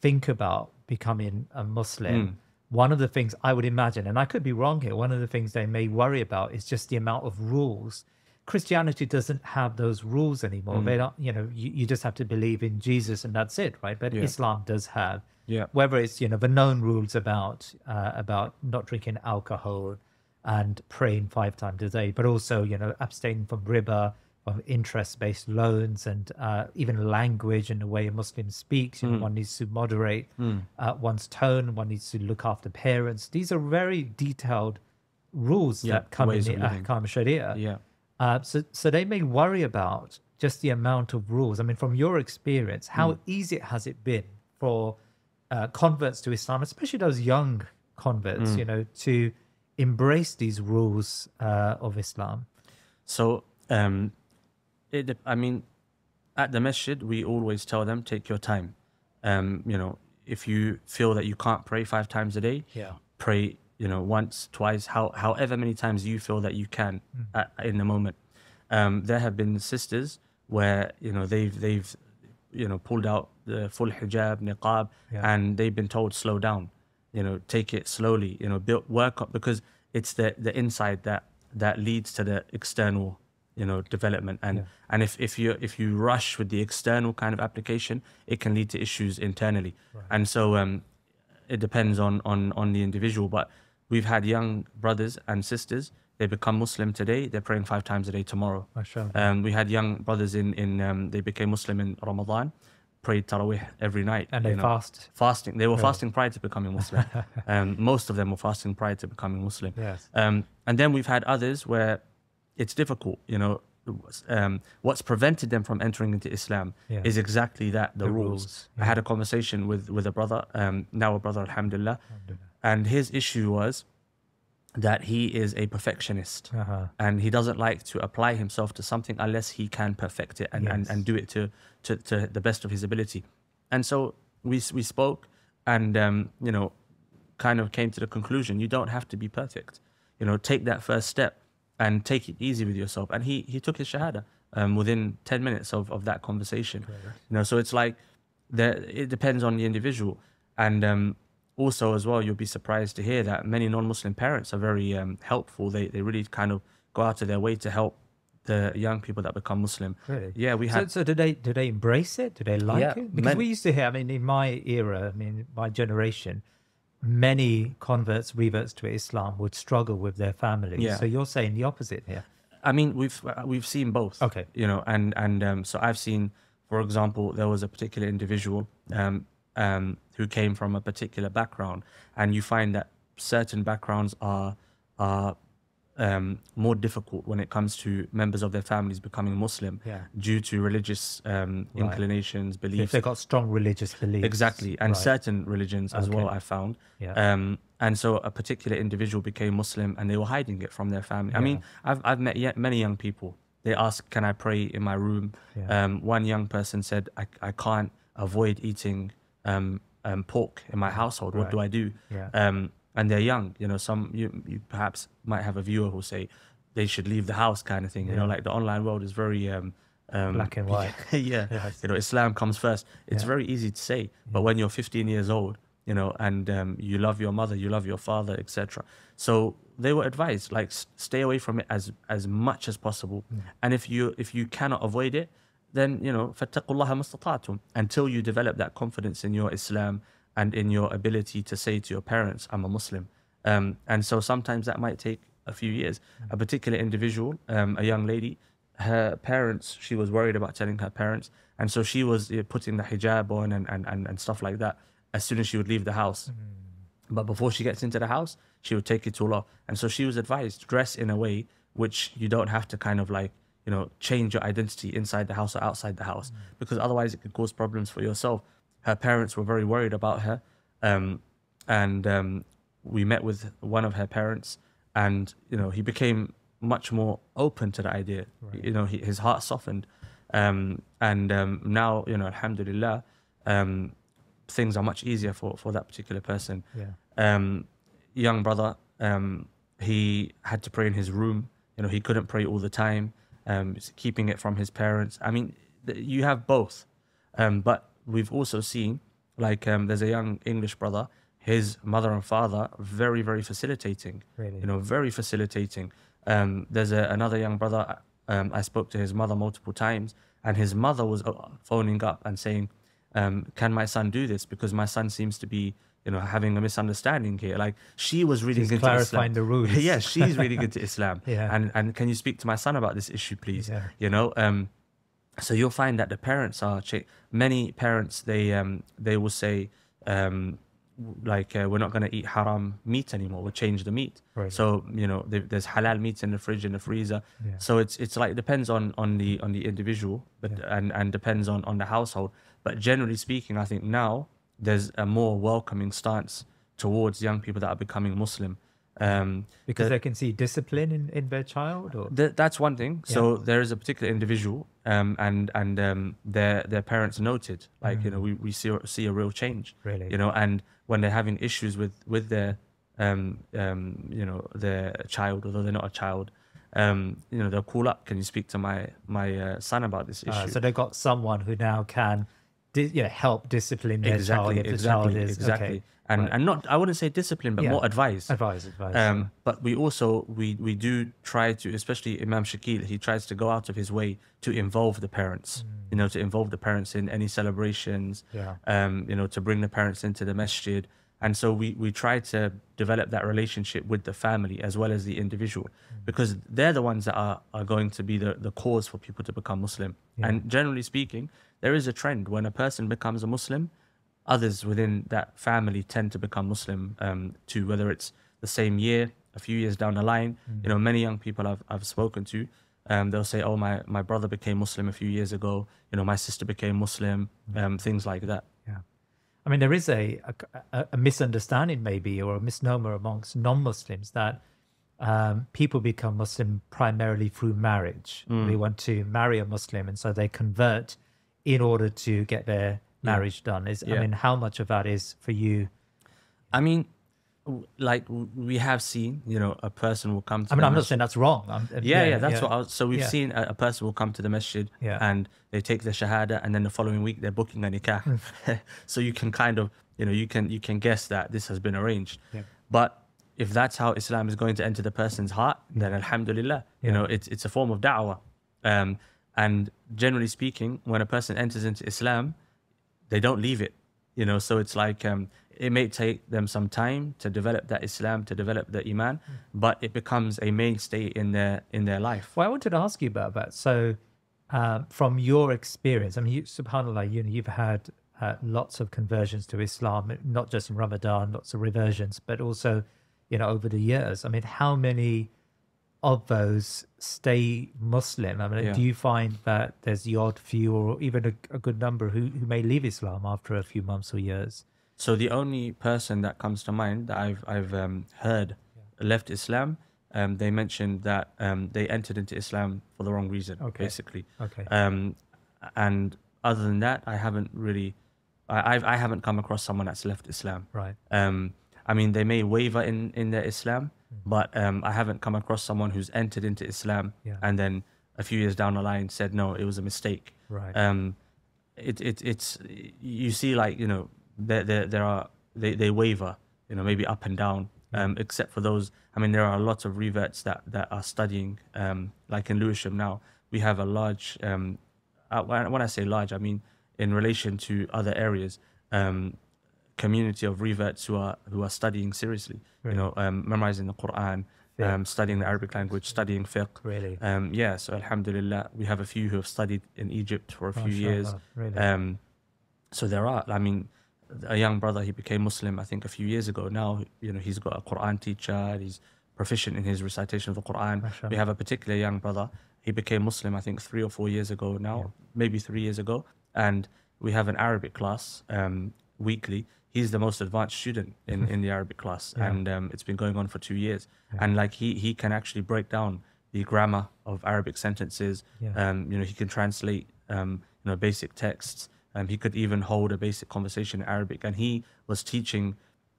think about becoming a Muslim, one of the things I would imagine, and I could be wrong here, one of the things they may worry about is just the amount of rules. Christianity doesn't have those rules anymore. They don't, you just have to believe in Jesus and that's it, right? But Islam does have, whether it's, the known rules about not drinking alcohol and praying 5 times a day, but also, abstaining from riba, from interest-based loans, and even language and the way a Muslim speaks. One needs to moderate one's tone. One needs to look after parents. These are very detailed rules that come in the Ahkam Sharia. So they may worry about just the amount of rules. I mean, from your experience, how easy has it been for converts to Islam, especially those young converts, to embrace these rules of Islam? So, at the masjid, we always tell them, take your time. If you feel that you can't pray 5 times a day, pray, once, twice, however many times you feel that you can in the moment. There have been sisters where, they've pulled out the full hijab, niqab, and they've been told, slow down. Take it slowly, work up, because it's the inside that leads to the external, development. And if you rush with the external kind of application, it can lead to issues internally. And so it depends on the individual. But we've had young brothers and sisters, they become Muslim today, they're praying 5 times a day tomorrow. We had young brothers they became Muslim in Ramadan, prayed Taraweeh every night. And they fasting. They were fasting prior to becoming Muslim. Most of them were fasting prior to becoming Muslim. And then we've had others where it's difficult. What's prevented them from entering into Islam is exactly that, the rules. I had a conversation with a brother, now a brother, alhamdulillah, and his issue was that he is a perfectionist, and he doesn't like to apply himself to something unless he can perfect it and do it to the best of his ability. And so we spoke and kind of came to the conclusion, you don't have to be perfect. Take that first step and take it easy with yourself. And he took his shahada within 10 minutes of that conversation. So it's like it depends on the individual. And also as well, you'll be surprised to hear that many non-Muslim parents are very helpful. They really kind of go out of their way to help the young people that become Muslim. Really? Yeah, we had. So do they embrace it? Do they like it? Because we used to hear, in my era, my generation, many converts, reverts to Islam would struggle with their families. So you're saying the opposite here. We've seen both. Okay. And so I've seen, for example, there was a particular individual. who came from a particular background, and you find that certain backgrounds are more difficult when it comes to members of their families becoming Muslim due to religious inclinations, beliefs. If they've got strong religious beliefs. Exactly, and certain religions as well, I found. And so a particular individual became Muslim and they were hiding it from their family. I mean, I've met many young people. They ask, can I pray in my room? One young person said, I can't avoid eating pork in my household. What do I do? And they're young, you know, you perhaps might have a viewer who'll say they should leave the house kind of thing. You know, like the online world is very black and white. You know, Islam comes first. It's very easy to say, but when you're 15 years old, you know, and you love your mother, you love your father, etc. So they were advised, like, stay away from it as much as possible. And if you cannot avoid it, then, you know, فَاتَّقُوا اللَّهَ مَا اسْتَطَعْتُمْ, until you develop that confidence in your Islam and in your ability to say to your parents, I'm a Muslim. And so sometimes that might take a few years. A particular individual, a young lady, her parents, she was worried about telling her parents, and so she was putting the hijab on and stuff like that as soon as she would leave the house. But before she gets into the house, she would take it all off. And so she was advised, dress in a way which you don't have to kind of like, you know, change your identity inside the house or outside the house, because otherwise it could cause problems for yourself. Her parents were very worried about her, and we met with one of her parents, and, you know, he became much more open to the idea. You know, his heart softened, and now, you know, alhamdulillah, things are much easier for that particular person. Young brother, he had to pray in his room. You know, he couldn't pray all the time, keeping it from his parents. I mean, you have both, but we've also seen, like, there's a young English brother, his mother and father, very, very facilitating. Really? You know, very facilitating. There's another young brother, I spoke to his mother multiple times, and his mother was phoning up and saying, can my son do this? Because my son seems to be, you know, having a misunderstanding here. Like, she was reading into clarifying Islam. The rules. Yeah, she's reading into Islam. And can you speak to my son about this issue, please? You know, so you'll find that the parents are, many parents, they will say, like, we're not going to eat haram meat anymore. We'll change the meat. So, you know, there's halal meats in the fridge, in the freezer. So it's like, depends on the individual, but and depends on the household. But generally speaking, I think now there's a more welcoming stance towards young people that are becoming Muslim. Because they can see discipline in their child, or that's one thing. So there is a particular individual, and their parents noted, like, you know, we see a real change. Really? You know, and when they're having issues with their you know, their child, although they're not a child, you know, they'll call up, can you speak to my son about this issue? So they've got someone who now can help discipline their child if the child is okay. And not, I wouldn't say discipline, but more advice. Advice. But we also, we do try to, especially Imam Shakil, he tries to go out of his way to involve the parents, you know, to involve the parents in any celebrations, you know, to bring the parents into the masjid. And so we try to develop that relationship with the family as well as the individual, because they're the ones that are going to be the cause for people to become Muslim. And generally speaking, there is a trend when a person becomes a Muslim, others within that family tend to become Muslim too, whether it's the same year, a few years down the line. You know, many young people I've spoken to, they'll say, oh, my brother became Muslim a few years ago, you know, my sister became Muslim, things like that. I mean, there is a misunderstanding maybe, or a misnomer amongst non-Muslims that people become Muslim primarily through marriage. They want to marry a Muslim, and so they convert in order to get their marriage done. I mean, how much of that is for you? I mean, like, we have seen, you know, a person will come to I'm not saying that's wrong. That's what so we've seen a person will come to the masjid and they take the shahada, and then the following week they're booking a nikah. So you can kind of, you know, you can guess that this has been arranged. But if that's how Islam is going to enter the person's heart, then alhamdulillah, you know, it's a form of da'wah. And generally speaking, when a person enters into Islam, they don't leave it, you know. So it's like, it may take them some time to develop that Islam, to develop the Iman, but it becomes a mainstay in their life. Well, I wanted to ask you about that. So from your experience, I mean, subhanAllah, you've had lots of conversions to Islam, not just in Ramadan, lots of reversions, but also, over the years. I mean, how many of those stay Muslim? I mean, do you find that there's the odd few or even a good number who may leave Islam after a few months or years? So the only person that comes to mind that I've heard left Islam, they mentioned that they entered into Islam for the wrong reason, basically. Okay. And other than that, I haven't really, I haven't come across someone that's left Islam. Right. I mean, they may waver in their Islam, but I haven't come across someone who's entered into Islam and then a few years down the line said, no, it was a mistake. Right. It's you see, like, they waver, maybe up and down. Except for those, I mean, there are lots of reverts that are studying, like in Lewisham now, we have a large, when I say large, I mean in relation to other areas, community of reverts who are studying seriously, memorizing the Quran, studying the Arabic language, studying fiqh. Really? So alhamdulillah, we have a few who have studied in Egypt for a few years. Really? So there are, I mean, a young brother, he became Muslim, I think, a few years ago. Now, he's got a Quran teacher. He's proficient in his recitation of the Quran. Mashallah. We have a particular young brother. He became Muslim, I think, 3 or 4 years ago now, maybe 3 years ago. And we have an Arabic class weekly. He's the most advanced student in the Arabic class. And it's been going on for 2 years. And like he can actually break down the grammar of Arabic sentences. He can translate, basic texts. He could even hold a basic conversation in Arabic, and he was teaching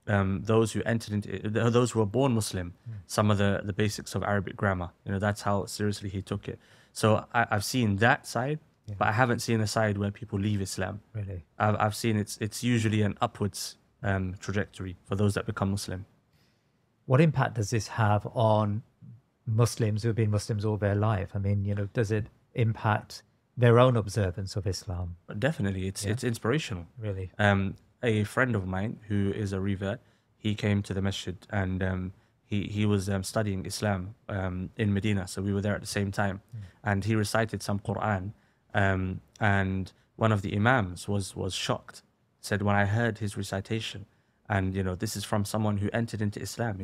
those who entered into those who were born Muslim some of the basics of Arabic grammar. That's how seriously he took it. So I've seen that side, but I haven't seen a side where people leave Islam. Really? I've seen it's usually an upwards trajectory for those that become Muslim. What impact does this have on Muslims who have been Muslims all their life? I mean, does it impact their own observance of Islam? Definitely, it's inspirational. Really? A friend of mine who is a revert, he came to the masjid and he was studying Islam in Medina, so we were there at the same time, and he recited some Quran, and one of the imams was shocked, said, when I heard his recitation, and this is from someone who entered into Islam,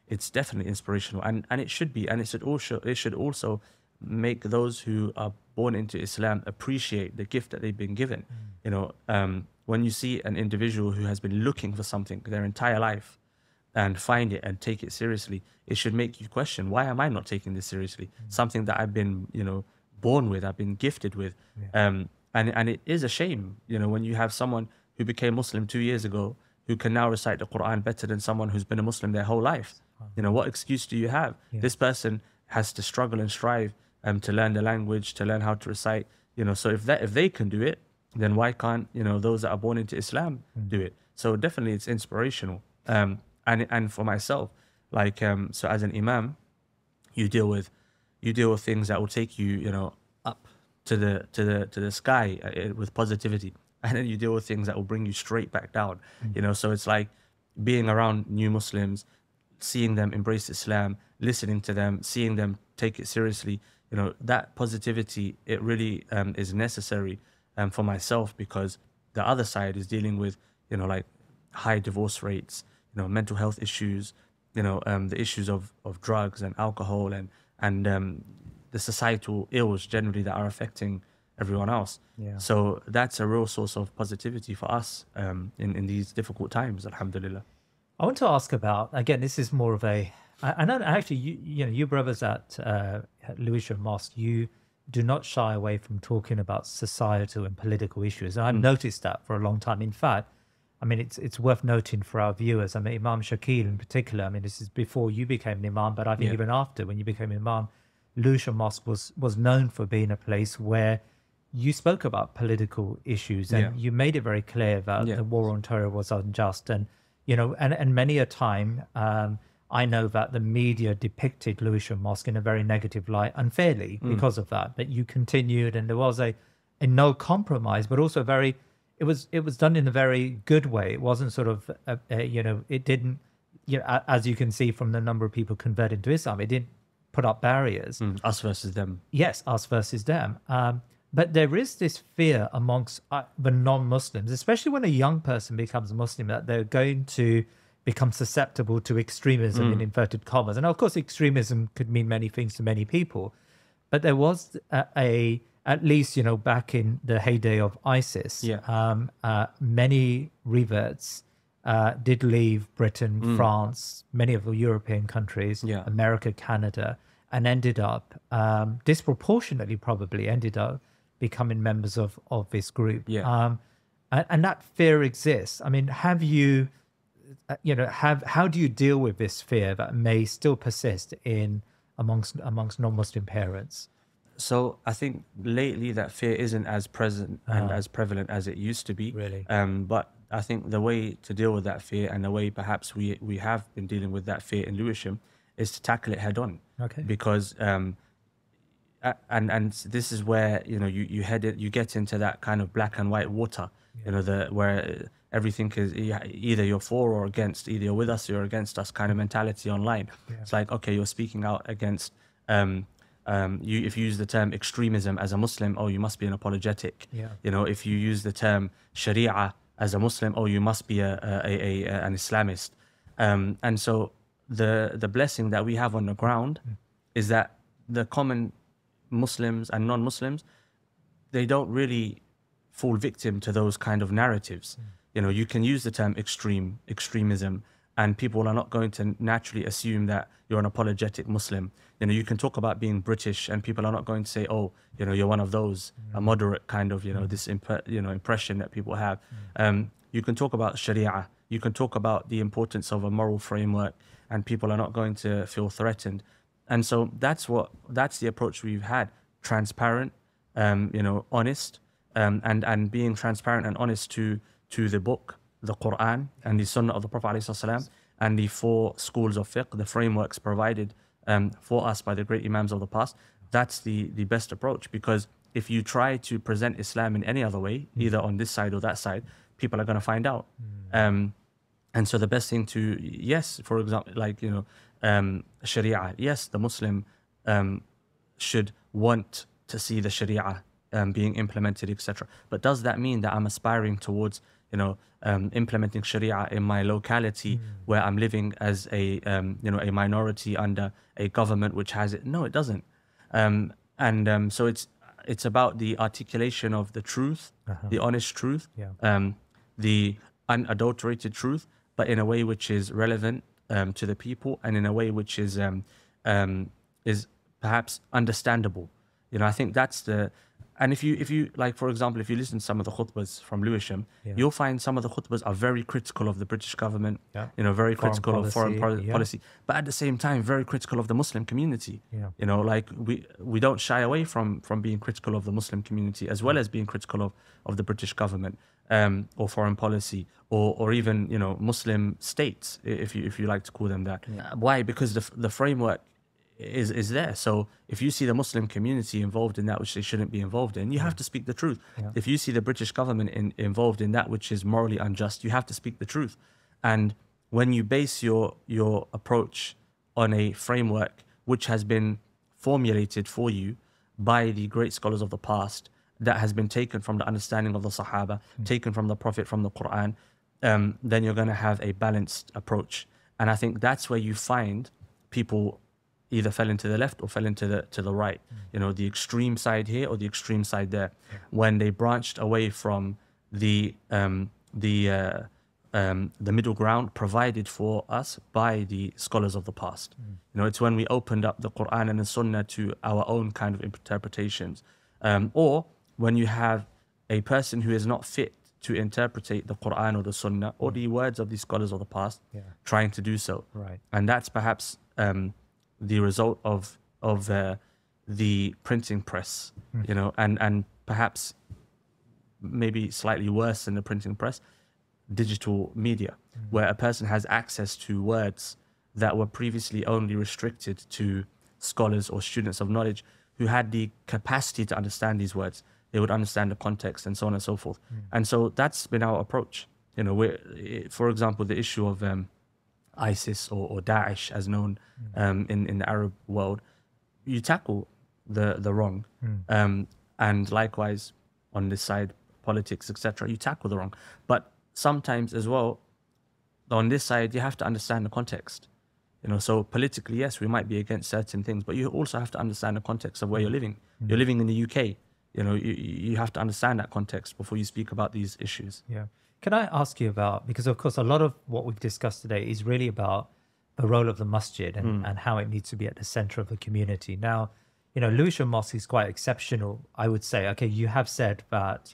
it's definitely inspirational, and it should be, and it should also make those who are born into Islam appreciate the gift that they've been given. When you see an individual who has been looking for something their entire life and find it and take it seriously, it should make you question, why am I not taking this seriously? Something that I've been, born with, I've been gifted with. And it is a shame, when you have someone who became Muslim 2 years ago who can now recite the Quran better than someone who's been a Muslim their whole life. What excuse do you have? This person has to struggle and strive to learn the language, to learn how to recite. So if they can do it, then why can't those that are born into Islam do it? So definitely it's inspirational. And for myself, like so as an imam, you deal with things that will take you up to the sky with positivity, and then you deal with things that will bring you straight back down. So it's like being around new Muslims, seeing them embrace Islam, listening to them, seeing them take it seriously. That positivity, it really is necessary for myself, because the other side is dealing with, like high divorce rates, mental health issues, the issues of drugs and alcohol and the societal ills generally that are affecting everyone else. So that's a real source of positivity for us in these difficult times, alhamdulillah. I want to ask about, again, this is more of a, I know actually you brothers at Lewisham Mosque, you do not shy away from talking about societal and political issues. And I've noticed that for a long time. In fact, I mean, it's worth noting for our viewers. I mean, Imam Shakil in particular, I mean, this is before you became an imam, but I think even after, when you became imam, Lewisham Mosque was known for being a place where you spoke about political issues, and you made it very clear that the war on terror was unjust. And, and many a time, I know that the media depicted Lewisham Mosque in a very negative light, unfairly, because of that. But you continued, and there was a no compromise, but also it was done in a very good way. It wasn't sort of, it didn't, as you can see from the number of people converting to Islam, it didn't put up barriers. Us versus them. Yes, us versus them. But there is this fear amongst the non-Muslims, especially when a young person becomes Muslim, that they're going to become susceptible to extremism in inverted commas. And of course, extremism could mean many things to many people. But there was at least, back in the heyday of ISIS, many reverts did leave Britain, France, many of the European countries, America, Canada, and ended up, disproportionately probably, ended up becoming members of this group. And that fear exists. I mean, have you, how do you deal with this fear that may still persist amongst non-Muslim parents? So I think lately that fear isn't as present and as prevalent as it used to be. Really? But I think the way to deal with that fear, and the way perhaps we have been dealing with that fear in Lewisham, is to tackle it head on. Okay. Because and this is where you get into that kind of black and white water. Where everything is either you're for or against, either you're with us or you're against us kind of mentality online. It's like, okay, you're speaking out against if you use the term extremism as a Muslim, oh, you must be an apologetic. If you use the term Sharia as a Muslim, oh, you must be an Islamist. And so the blessing that we have on the ground is that the common Muslims and non-Muslims, they don't really fall victim to those kind of narratives. You can use the term extremism, and people are not going to naturally assume that you're an apologetic Muslim. You can talk about being British, and people are not going to say, oh, you're one of those, a moderate kind of, this impression that people have. You can talk about Sharia, you can talk about the importance of a moral framework, and people are not going to feel threatened. And so that's the approach we've had: transparent, honest, and being transparent and honest to the book, the Quran, and the Sunnah of the Prophet ﷺ, and the 4 schools of fiqh, the frameworks provided for us by the great Imams of the past. That's the best approach, because if you try to present Islam in any other way, either on this side or that side, people are going to find out. And so the best thing to, yes, for example, like, Sharia, yes, the Muslim should want to see the Sharia being implemented, etc. But does that mean that I'm aspiring towards, implementing Sharia in my locality where I'm living as a minority under a government which has it? No, it doesn't. So it's about the articulation of the truth, the honest truth, the unadulterated truth, but in a way which is relevant to the people, and in a way which is perhaps understandable. I think that's the. And if you like, for example, if you listen to some of the khutbahs from Lewisham, you'll find some of the khutbahs are very critical of the British government, very critical of foreign policy, but at the same time, very critical of the Muslim community. Like we don't shy away from being critical of the Muslim community, as well as being critical of the British government, or foreign policy, or even, Muslim states, if you like to call them that. Why? Because the framework is there. So if you see the Muslim community involved in that which they shouldn't be involved in, you have to speak the truth. If you see the British government involved in that which is morally unjust, you have to speak the truth. And when you base your approach on a framework which has been formulated for you by the great scholars of the past, that has been taken from the understanding of the Sahaba, taken from the Prophet, from the Quran, then you're going to have a balanced approach. And I think that's where you find people either fell into the left or fell into the right, the extreme side here or the extreme side there, when they branched away from the middle ground provided for us by the scholars of the past. It's when we opened up the Quran and the Sunnah to our own kind of interpretations, or when you have a person who is not fit to interpret the Quran or the Sunnah or the words of the scholars of the past, trying to do so. And that's perhaps the result of the printing press, and perhaps maybe slightly worse than the printing press, digital media, where a person has access to words that were previously only restricted to scholars or students of knowledge who had the capacity to understand these words. They would understand the context and so on and so forth. And so that's been our approach. For example, the issue of ISIS or Daesh, as known in the Arab world, you tackle the wrong. And likewise, on this side, politics, etc., you tackle the wrong. But sometimes as well, on this side, you have to understand the context. So politically, yes, we might be against certain things, but you also have to understand the context of where you're living. You're living in the UK. You have to understand that context before you speak about these issues. Yeah. Can I ask you about, because of course, a lot of what we've discussed today is really about the role of the masjid and how it needs to be at the center of the community. Now, Lewisham Mosque is quite exceptional, I would say. Okay, you have said that,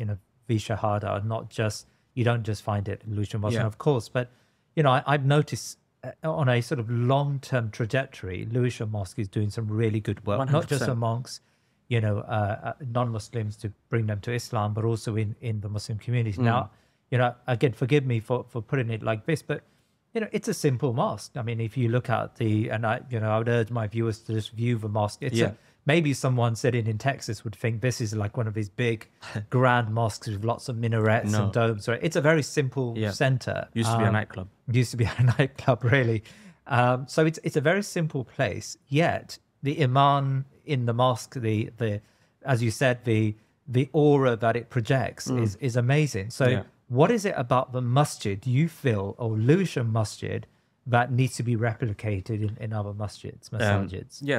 the Shahada are not just, you don't just find it in Lewisham Mosque, of course, but, I've noticed on a sort of long-term trajectory, Lewisham Mosque is doing some really good work, 100%. not just amongst, non-Muslims to bring them to Islam, but also in the Muslim community. Now, again, forgive me for putting it like this, but, it's a simple mosque. I mean, if you look at I would urge my viewers to just view the mosque. It's maybe someone sitting in Texas would think this is like one of these big grand mosques with lots of minarets and domes. Right? It's a very simple center. Used to be a nightclub. Used to be a nightclub, really. So it's a very simple place. Yet the Imam in the mosque, the as you said, the aura that it projects is amazing. So what is it about the masjid you feel, or Lewisham Masjid, that needs to be replicated in other masajids?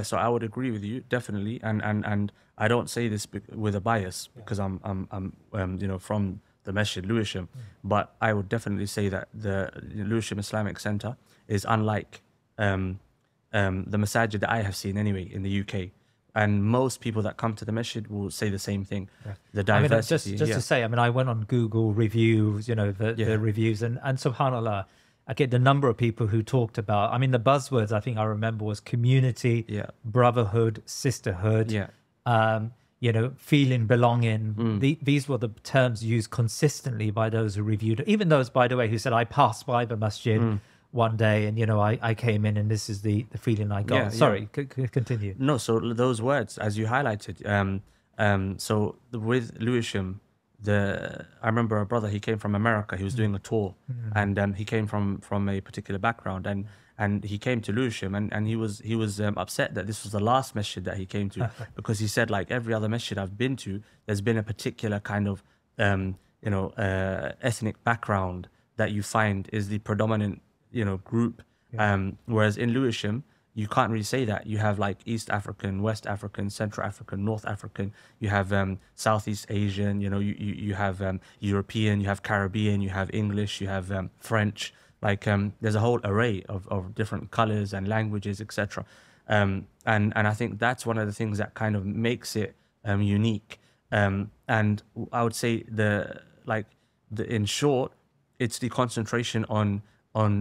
So I would agree with you, definitely. And I don't say this with a bias because I'm from the Masjid Lewisham, but I would definitely say that the Lewisham Islamic Center is unlike the masajid that I have seen anyway in the UK. And most people that come to the masjid will say the same thing. Yeah. The diversity. Just to say, I went on Google reviews, the reviews, and subhanAllah, okay, the number of people who talked about, the buzzwords I think I remember was community, brotherhood, sisterhood, feeling belonging. These were the terms used consistently by those who reviewed it. Even those, by the way, who said, I passed by the masjid one day and, I came in and this is the feeling I got. Sorry, continue. No, so those words, as you highlighted, so with Lewisham, I remember a brother, he came from America, he was doing a tour and he came from a particular background and he came to Lewisham and he was upset that this was the last masjid that he came to because he said, like every other masjid I've been to, there's been a particular kind of ethnic background that you find is the predominant group, whereas in Lewisham you can't really say that. You have like East African, West African, Central African, North African, you have Southeast Asian, you have European, you have Caribbean, you have English, you have French, like there's a whole array of different colors and languages, etc. And I think that's one of the things that kind of makes it unique. And I would say in short, it's the concentration on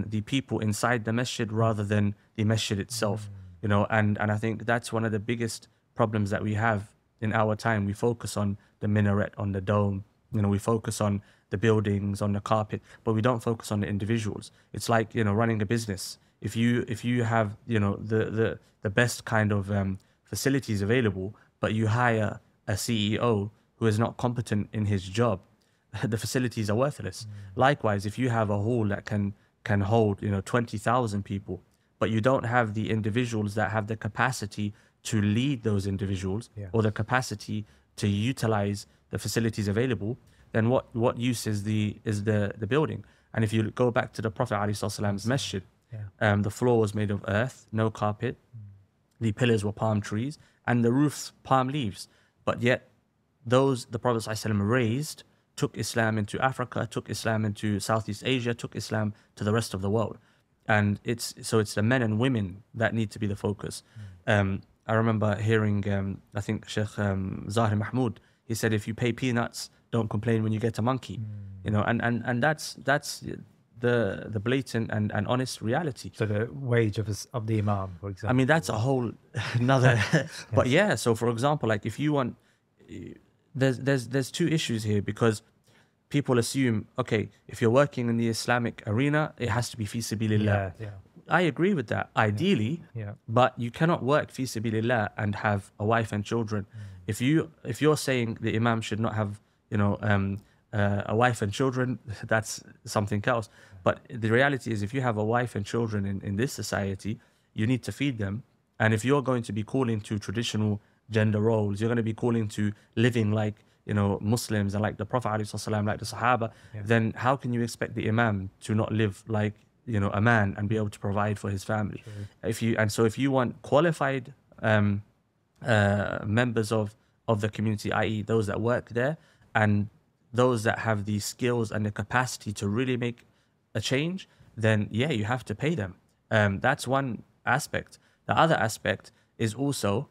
the people inside the masjid rather than the masjid itself, and I think that's one of the biggest problems that we have in our time. We focus on the minaret, on the dome, we focus on the buildings, on the carpet, but we don't focus on the individuals. It's like, running a business. If you have, the best kind of facilities available, but you hire a CEO who is not competent in his job, the facilities are worthless. Likewise, if you have a hall that can hold 20,000 people, but you don't have the individuals that have the capacity to lead those individuals or the capacity to utilize the facilities available, then what use is the building? And if you go back to the Prophet ﷺ's masjid, the floor was made of earth, no carpet, the pillars were palm trees, and the roofs palm leaves. But yet the Prophet ﷺ raised, took Islam into Africa, took Islam into Southeast Asia, took Islam to the rest of the world. And it's the men and women that need to be the focus. I remember hearing, I think Sheikh Zahir Mahmoud, he said, if you pay peanuts, don't complain when you get a monkey. And that's the blatant and honest reality. So the wage of the Imam, for example. That's a whole another, but so for example, like if you want, there's two issues here, because people assume, okay, if you're working in the Islamic arena, it has to be fi sabilillah. I agree with that, ideally, but you cannot work fi sabilillah and have a wife and children. If you're saying the Imam should not have, a wife and children, that's something else. But the reality is, if you have a wife and children in this society, you need to feed them. And if you're going to be calling to traditional gender roles. You're going to be calling to living like, you know, Muslims and like the Prophet ﷺ, like the Sahaba. Then how can you expect the Imam to not live like, you know, a man and be able to provide for his family? So if you want qualified members of the community, i.e. those that work there and those that have the skills and the capacity to really make a change, then yeah, you have to pay them. That's one aspect. The other aspect is also,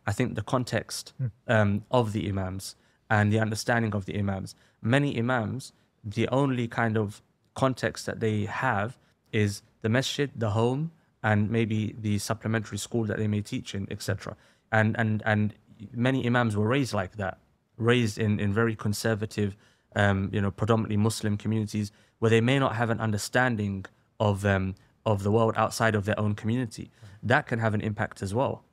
I think, the context of the Imams and the understanding of the Imams. Many Imams, the only kind of context that they have is the masjid, the home, and maybe the supplementary school that they may teach in, etc. And many Imams were raised like that, raised in very conservative, you know, predominantly Muslim communities where they may not have an understanding of the world outside of their own community. That can have an impact as well.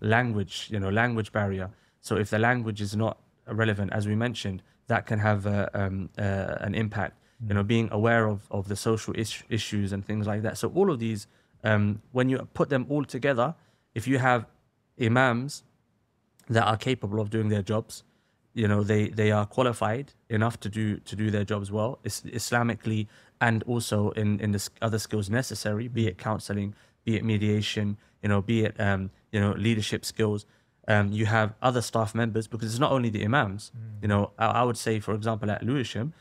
Language, you know, language barrier. So if the language is not relevant, as we mentioned, that can have an impact. You know, being aware of the social issues and things like that. So all of these, when you put them all together, if you have Imams that are capable of doing their jobs, you know, they are qualified enough to do their jobs well, Islamically, and also in the other skills necessary, be it counseling, be it mediation, you know, be it you know, leadership skills. You have other staff members, because it's not only the Imams. You know, I would say, for example, at Lewisham,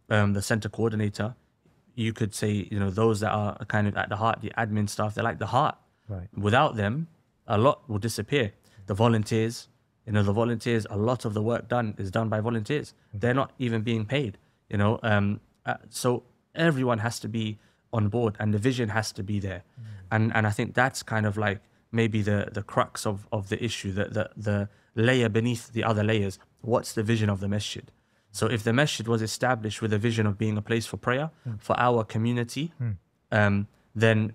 the center coordinator, you could say, you know, those that are kind of at the heart, the admin staff, they're like the heart. Right. Without them, a lot will disappear. The volunteers, you know, a lot of the work done is done by volunteers. They're not even being paid, you know. So everyone has to be on board and the vision has to be there. And I think that's kind of like maybe the crux of the issue, the layer beneath the other layers. What's the vision of the masjid? So if the masjid was established with a vision of being a place for prayer for our community, then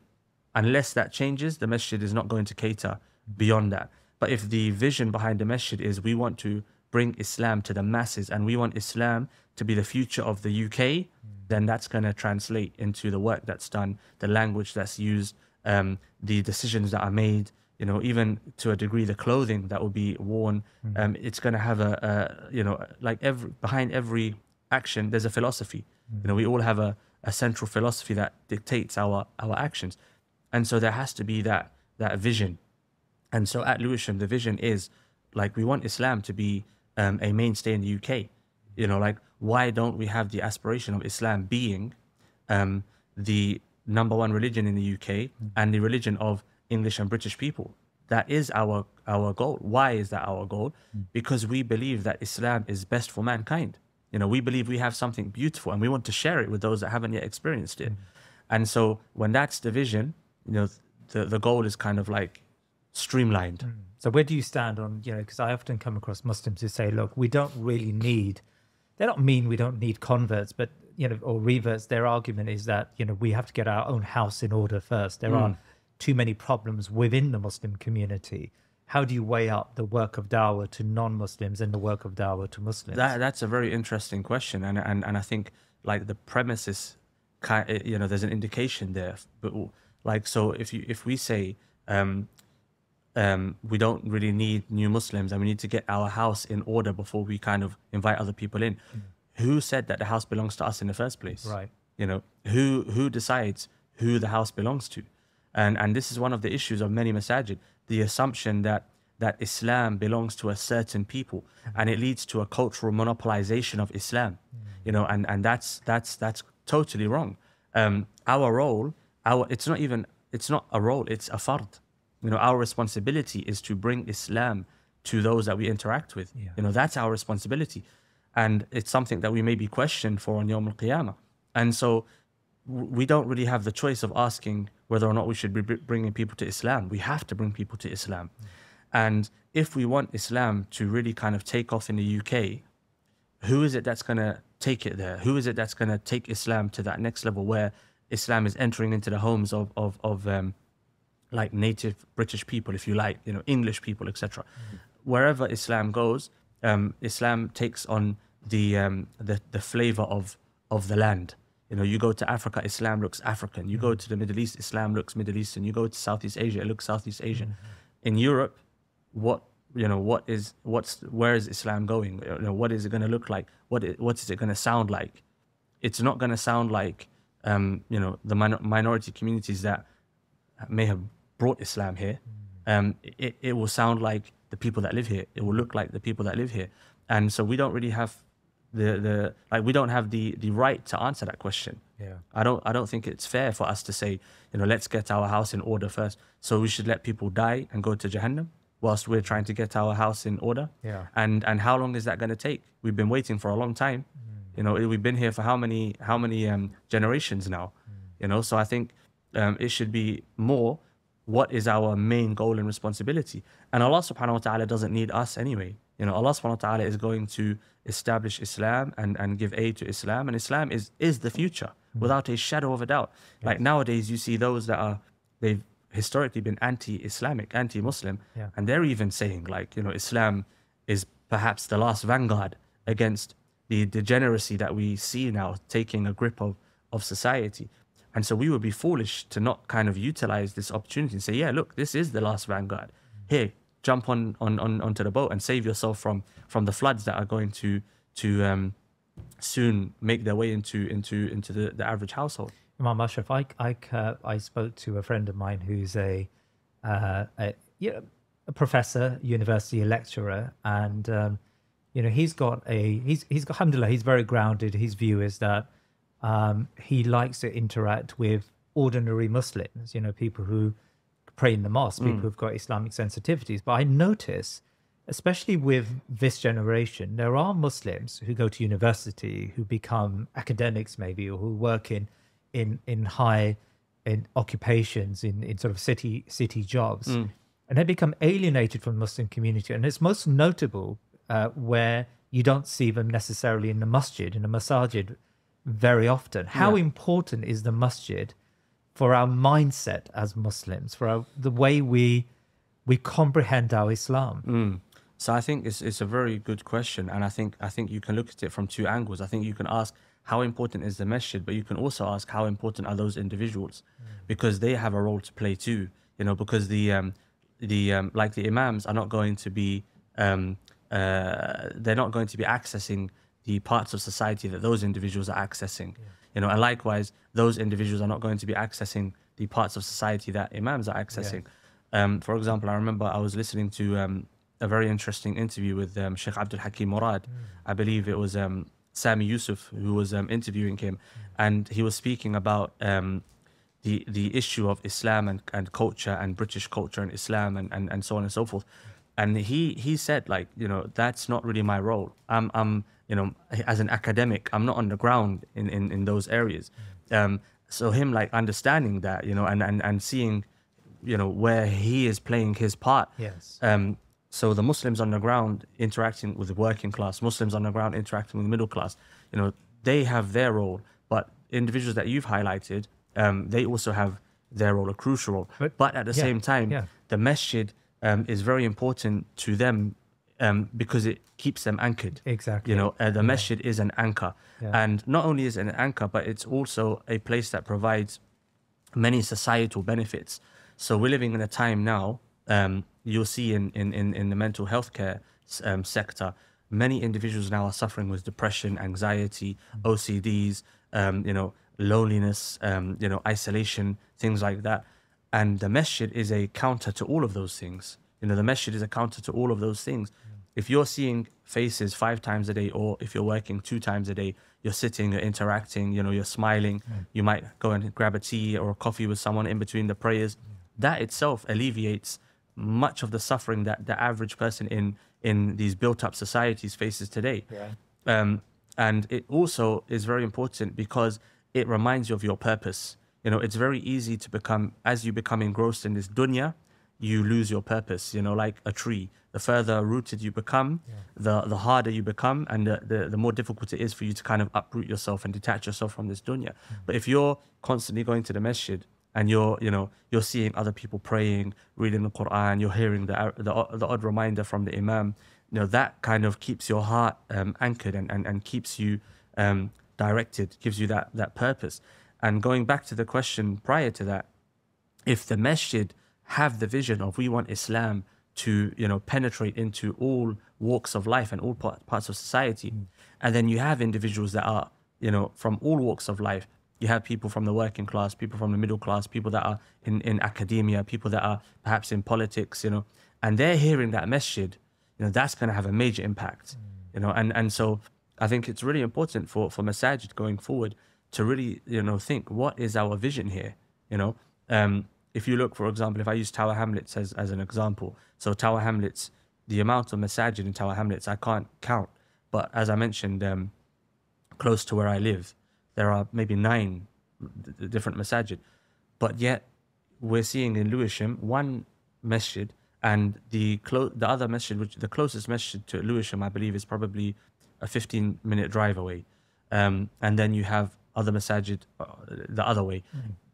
unless that changes, the masjid is not going to cater beyond that. But if the vision behind the masjid is we want to bring Islam to the masses and we want Islam to be the future of the UK, then that's going to translate into the work that's done, the language that's used, the decisions that are made, you know, even to a degree, the clothing that will be worn. It's going to have you know, like behind every action, there's a philosophy. You know, we all have a central philosophy that dictates our actions. And so there has to be that vision. And so at Lewisham, the vision is like, we want Islam to be a mainstay in the UK. You know, like, why don't we have the aspiration of Islam being the #1 religion in the UK and the religion of English and British people? That is our goal. Why is that our goal? Because we believe that Islam is best for mankind. You know, we believe we have something beautiful and we want to share it with those that haven't yet experienced it. And so when that's the vision, you know, the goal is kind of like streamlined. So where do you stand on, you know, because I often come across Muslims who say, look, we don't really need, they don't mean we don't need converts, but, you know, or reverts. Their argument is that, you know, we have to get our own house in order first. There are too many problems within the Muslim community. How do you weigh up the work of dawah to non-Muslims and the work of dawah to Muslims? That's a very interesting question. And I think like the premise is, you know, there's an indication there. But like, so if we say, we don't really need new Muslims and we need to get our house in order before we kind of invite other people in. Who said that the house belongs to us in the first place? Right. You know, who decides who the house belongs to? And this is one of the issues of many masajid, the assumption that Islam belongs to a certain people, and it leads to a cultural monopolization of Islam. You know, and that's totally wrong. Our role, it's not a role, it's a fard. You know, our responsibility is to bring Islam to those that we interact with. You know, that's our responsibility. And it's something that we may be questioned for on Yawm al-Qiyamah. And so we don't really have the choice of asking whether or not we should be bringing people to Islam. We have to bring people to Islam. And if we want Islam to really kind of take off in the UK, who is it that's going to take it there? Who is it that's going to take Islam to that next level where Islam is entering into the homes of like native British people, if you like, you know, English people, etc. Wherever Islam goes, Islam takes on the flavor of the land. You know, you go to Africa, Islam looks African. You go to the Middle East, Islam looks Middle Eastern. You go to Southeast Asia, it looks Southeast Asian. In Europe, what where is Islam going? What is it going to look like? What is it going to sound like? It's not going to sound like the minority communities that may have brought Islam here. It will sound like the people that live here. It will look like the people that live here. And so we don't really have the right to answer that question. Yeah. I don't think it's fair for us to say, let's get our house in order first. So we should let people die and go to Jahannam whilst we're trying to get our house in order. Yeah. And how long is that going to take? We've been waiting for a long time. We've been here for how many generations now? So I think it should be more, what is our main goal and responsibility? And Allah subhanahu wa ta'ala doesn't need us anyway. Allah subhanahu wa ta'ala is going to establish Islam and give aid to Islam, and Islam is the future without a shadow of a doubt. Yes. Like nowadays you see those that they've historically been anti-Islamic, anti-Muslim, and they're even saying Islam is perhaps the last vanguard against the degeneracy that we see now taking a grip of society. And so we would be foolish to not kind of utilize this opportunity and say, yeah, look, this is the last vanguard. Here, jump onto the boat and save yourself from the floods that are going to soon make their way into the average household. Imam Ashraf, I spoke to a friend of mine who's a professor, university lecturer, and he's got alhamdulillah, he's very grounded. His view is that he likes to interact with ordinary Muslims, people who pray in the mosque, people who've got Islamic sensitivities. But I notice, especially with this generation, there are Muslims who go to university, who become academics maybe, or who work in high occupations, in sort of city jobs, and they become alienated from the Muslim community. And it's most notable where you don't see them necessarily in the masajid very often. How important is the masjid for our mindset as Muslims, for the way we comprehend our Islam? So I think it's a very good question, and I think you can look at it from two angles. I think you can ask, how important is the masjid, but you can also ask, how important are those individuals, because they have a role to play too. Because the imams are not going to be they're not going to be accessing the parts of society that those individuals are accessing. And likewise, those individuals are not going to be accessing the parts of society that imams are accessing. For example, I remember I was listening to a very interesting interview with Sheikh Abdul Hakim Murad. I believe it was Sami Yusuf who was interviewing him, and he was speaking about the issue of Islam and culture, and British culture and Islam and so on and so forth. And he said, that's not really my role. I'm as an academic, I'm not on the ground in those areas. So him understanding that, and seeing, where he is playing his part. Yes. So the Muslims on the ground interacting with the working class, Muslims on the ground interacting with the middle class, they have their role. But individuals that you've highlighted, they also have their role, a crucial role. But at the same time, the masjid is very important to them because it keeps them anchored. Exactly. The masjid is an anchor. And not only is it an anchor, but it's also a place that provides many societal benefits. So we're living in a time now, you'll see in the mental health care sector, many individuals now are suffering with depression, anxiety, OCDs, loneliness, isolation, things like that. And the masjid is a counter to all of those things. The masjid is a counter to all of those things. If you're seeing faces 5 times a day, or if you're working 2 times a day, you're sitting, you're interacting, you're smiling, you might go and grab a tea or a coffee with someone in between the prayers. That itself alleviates much of the suffering that the average person in these built-up societies faces today. And it also is very important because it reminds you of your purpose. It's very easy to become, as you become engrossed in this dunya, you lose your purpose, like a tree. The further rooted you become, the harder you become, and the more difficult it is for you to kind of uproot yourself and detach yourself from this dunya. But if you're constantly going to the masjid and you're seeing other people praying, reading the Quran, you're hearing the odd reminder from the imam, that kind of keeps your heart anchored and keeps you directed, gives you that purpose. And going back to the question prior to that, if the masjid have the vision of we want Islam to, you know, penetrate into all walks of life and all parts of society. And then you have individuals that are, you know, from all walks of life. You have people from the working class, people from the middle class, people that are in academia, people that are perhaps in politics, you know, and they're hearing that masjid, you know, that's going to have a major impact, you know, and so I think it's really important for masajid going forward to really, you know, think, what is our vision here, you know? If you look, for example, if I use Tower Hamlets as an example, so Tower Hamlets, the amount of masajid in Tower Hamlets, I can't count, but as I mentioned, close to where I live, there are maybe 9 different masajid, but yet we're seeing in Lewisham one masjid, and the other masjid, which the closest masjid to Lewisham, I believe, is probably a 15-minute drive away, and then you have other masajid the other way.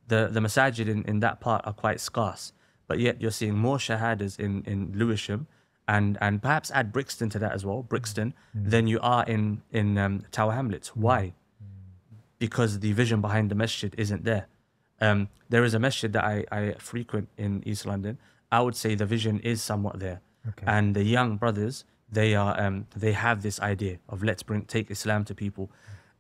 The masajid in that part are quite scarce, but yet you're seeing more shahadas in Lewisham, and perhaps add Brixton to that as well, Brixton, than you are in Tower Hamlets. Why? Because the vision behind the masjid isn't there. There is a masjid that I frequent in East London. I would say the vision is somewhat there. Okay. And the young brothers, they have this idea of let's take Islam to people,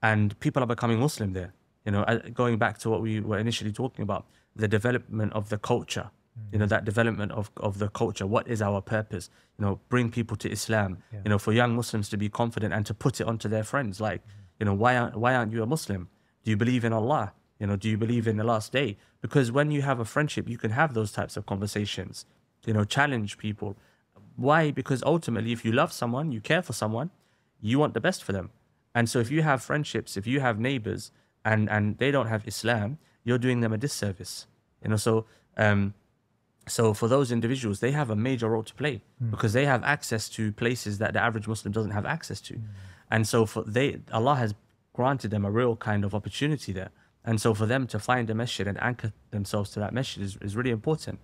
and people are becoming Muslim there. You know, going back to what we were initially talking about, the development of the culture, you know, that development of the culture. What is our purpose? You know, bring people to Islam, you know, for young Muslims to be confident and to put it onto their friends. Like, you know, why aren't you a Muslim? Do you believe in Allah? You know, do you believe in the last day? Because when you have a friendship, you can have those types of conversations, you know, challenge people. Why? Because ultimately, if you love someone, you care for someone, you want the best for them. And so if you have friendships, if you have neighbors, and they don't have Islam, you're doing them a disservice. You know, so for those individuals, they have a major role to play because they have access to places that the average Muslim doesn't have access to. And so Allah has granted them a real kind of opportunity there. And so for them to find a masjid and anchor themselves to that masjid is really important.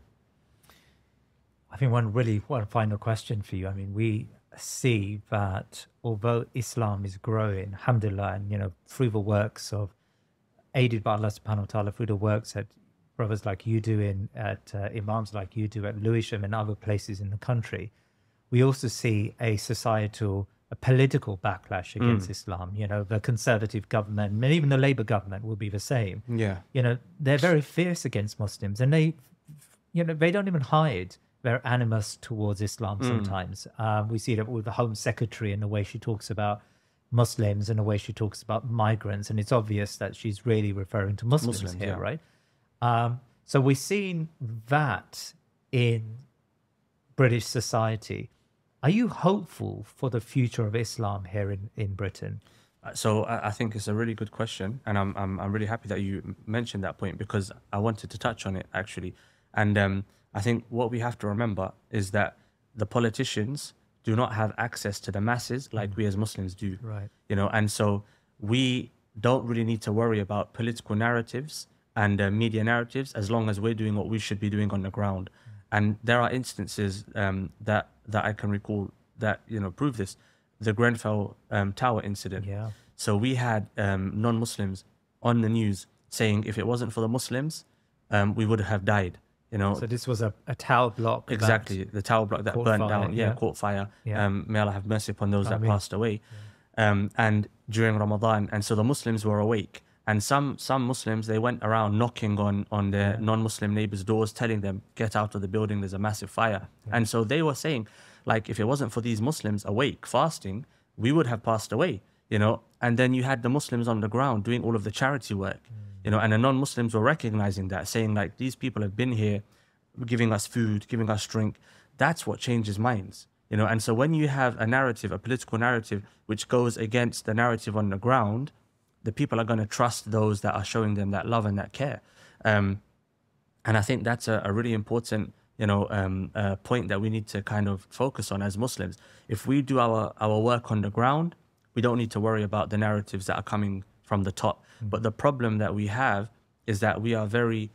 I think one final question for you. I mean, we see that although Islam is growing, alhamdulillah, and, you know, through the works of, aided by Allah subhanahu wa ta'ala, through the works that brothers like you do at imams like you do at Lewisham and other places in the country, we also see a political backlash against Islam. You know, the conservative government, and even the Labour government will be the same. Yeah. You know, they're very fierce against Muslims, and they don't even hide their animus towards Islam sometimes. We see that with the Home Secretary and the way she talks about Muslims and the way she talks about migrants, and it's obvious that she's really referring to Muslims here, right? So we've seen that in British society. Are you hopeful for the future of Islam here in Britain? So I think it's a really good question, and I'm really happy that you mentioned that point because I wanted to touch on it actually. And I think what we have to remember is that the politicians do not have access to the masses like we as Muslims do. Right. You know, and so we don't really need to worry about political narratives and media narratives as long as we're doing what we should be doing on the ground. And there are instances that I can recall that, you know, prove this. The Grenfell Tower incident. Yeah. So we had non-Muslims on the news saying if it wasn't for the Muslims, we would have died. You know, so this was a tower block. Exactly, the tower block that burnt down. Yeah, caught fire. Yeah. May Allah have mercy upon those that passed away. And during Ramadan, and so the Muslims were awake. And some Muslims, they went around knocking on their non-Muslim neighbors' doors, telling them, get out of the building, there's a massive fire. Yeah. And so they were saying, like, if it wasn't for these Muslims awake, fasting, we would have passed away, you know. And then you had the Muslims on the ground doing all of the charity work. You know, and the non-Muslims were recognizing that, saying like, these people have been here, giving us food, giving us drink. That's what changes minds, you know. And so when you have a narrative, a political narrative, which goes against the narrative on the ground, the people are going to trust those that are showing them that love and that care. And I think that's a really important, you know, point that we need to kind of focus on as Muslims. If we do our work on the ground, we don't need to worry about the narratives that are coming from the top. But the problem that we have is that we are very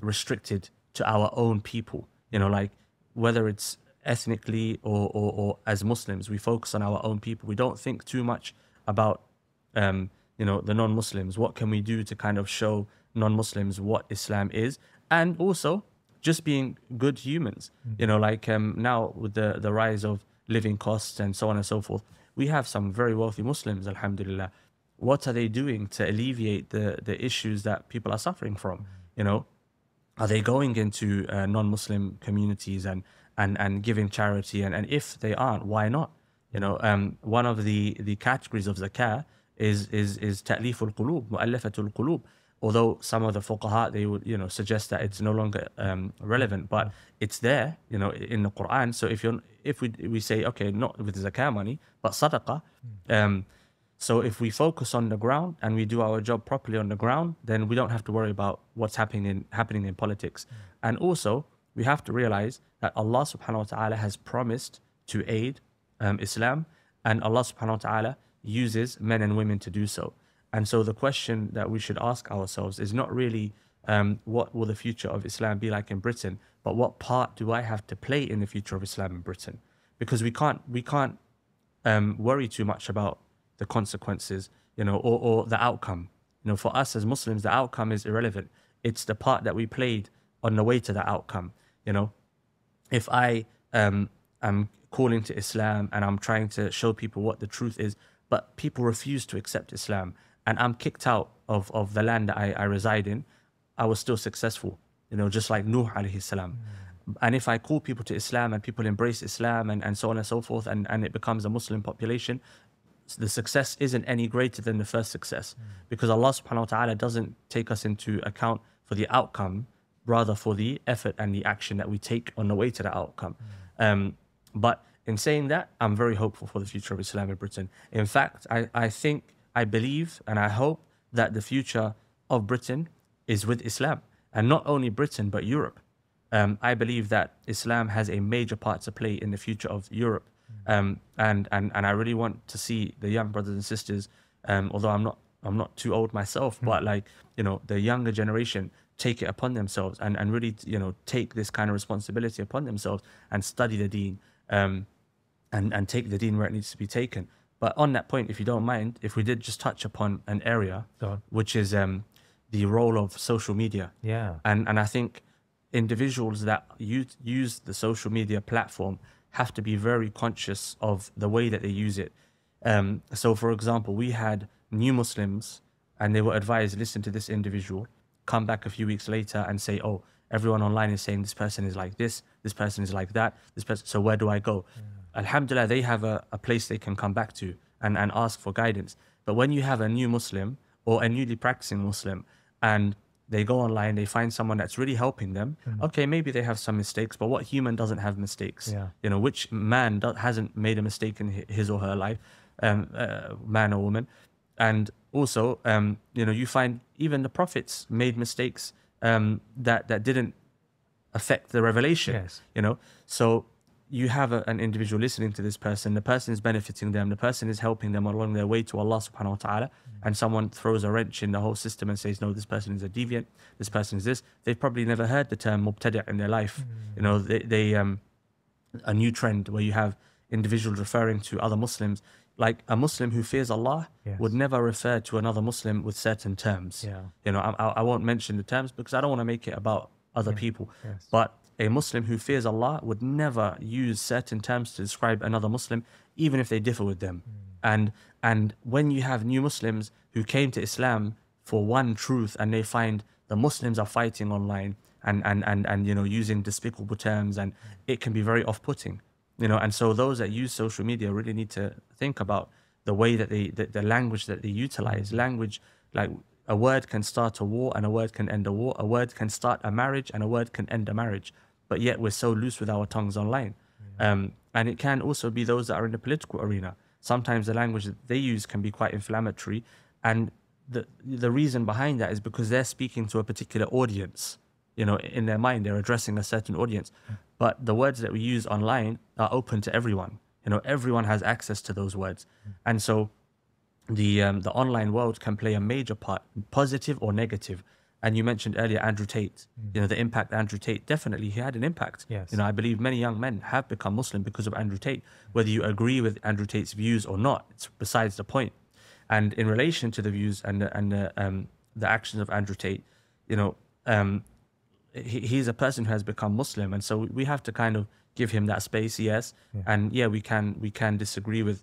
restricted to our own people, you know, like whether it's ethnically or as Muslims, we focus on our own people. We don't think too much about, you know, the non-Muslims. What can we do to kind of show non-Muslims what Islam is? And also just being good humans. You know, like now with the rise of living costs and so on and so forth, we have some very wealthy Muslims, alhamdulillah. What are they doing to alleviate the issues that people are suffering from? You know, are they going into non-Muslim communities and giving charity? And if they aren't, why not? You know, one of the categories of zakah is ta'liful qulub, mu'allafatul qulub. Although some of the fuqaha, they would, you know, suggest that it's no longer relevant, but it's there, you know, in the Quran. So if we say, okay, not with zakah money, but sadaqah, so if we focus on the ground and we do our job properly on the ground, then we don't have to worry about what's happening in politics. And also, we have to realize that Allah subhanahu wa ta'ala has promised to aid Islam, and Allah subhanahu wa ta'ala uses men and women to do so. And so the question that we should ask ourselves is not really what will the future of Islam be like in Britain, but what part do I have to play in the future of Islam in Britain? Because we can't worry too much about the consequences, you know, or the outcome. You know, for us as Muslims, the outcome is irrelevant. It's the part that we played on the way to the outcome. You know, if I am calling to Islam and I'm trying to show people what the truth is, but people refuse to accept Islam, and I'm kicked out of the land that I reside in, I was still successful, you know, just like Nuh alayhi salam. And if I call people to Islam and people embrace Islam and so on and so forth, and it becomes a Muslim population, the success isn't any greater than the first success, because Allah subhanahu wa ta'ala doesn't take us into account for the outcome, rather for the effort and the action that we take on the way to the outcome. But in saying that, I'm very hopeful for the future of Islam in Britain. In fact, I believe and I hope that the future of Britain is with Islam, and not only Britain, but Europe. I believe that Islam has a major part to play in the future of Europe. And I really want to see the young brothers and sisters, although I'm not too old myself, but like, you know, the younger generation take it upon themselves and really, you know, take this kind of responsibility upon themselves and study the deen, and take the deen where it needs to be taken. But on that point, if you don't mind, if we did just touch upon an area, which is the role of social media. Yeah. And I think individuals that use the social media platform have to be very conscious of the way that they use it. So for example, we had new Muslims and they were advised, listen to this individual, come back a few weeks later and say, oh, everyone online is saying this person is like this person is like that, this person, so where do I go? Alhamdulillah, they have a place they can come back to and ask for guidance. But when you have a new Muslim or a newly practicing Muslim and they go online, they find someone that's really helping them. Okay, maybe they have some mistakes, but what human doesn't have mistakes? You know, which man hasn't made a mistake in his or her life, man or woman? And also, you know, you find even the prophets made mistakes that didn't affect the revelation. You know, so you have an individual listening to this person, the person is benefiting them, the person is helping them along their way to Allah subhanahu wa ta'ala, and someone throws a wrench in the whole system and says, no, this person is a deviant, this person is this. They've probably never heard the term mubtadi' in their life. You know, they a new trend where you have individuals referring to other Muslims, like a Muslim who fears Allah would never refer to another Muslim with certain terms. You know, I won't mention the terms because I don't want to make it about other people, but a Muslim who fears Allah would never use certain terms to describe another Muslim, even if they differ with them. And when you have new Muslims who came to Islam for one truth and they find the Muslims are fighting online and you know, using despicable terms, and it can be very off-putting, you know. And so those that use social media really need to think about the way that the language that they utilize. Language, like a word can start a war and a word can end a war. A word can start a marriage and a word can end a marriage. But yet we're so loose with our tongues online. And it can also be those that are in the political arena. Sometimes the language that they use can be quite inflammatory. And the reason behind that is because they're speaking to a particular audience. You know, in their mind, they're addressing a certain audience. But the words that we use online are open to everyone. You know, everyone has access to those words. And so the online world can play a major part, positive or negative. And you mentioned earlier Andrew Tate, you know, the impact Andrew Tate, definitely he had an impact. You know, I believe many young men have become Muslim because of Andrew Tate. Whether you agree with Andrew Tate's views or not, it's besides the point. And in relation to the views and the actions of Andrew Tate, you know, he's a person who has become Muslim, and so we have to kind of give him that space, yes. And yeah, we can disagree with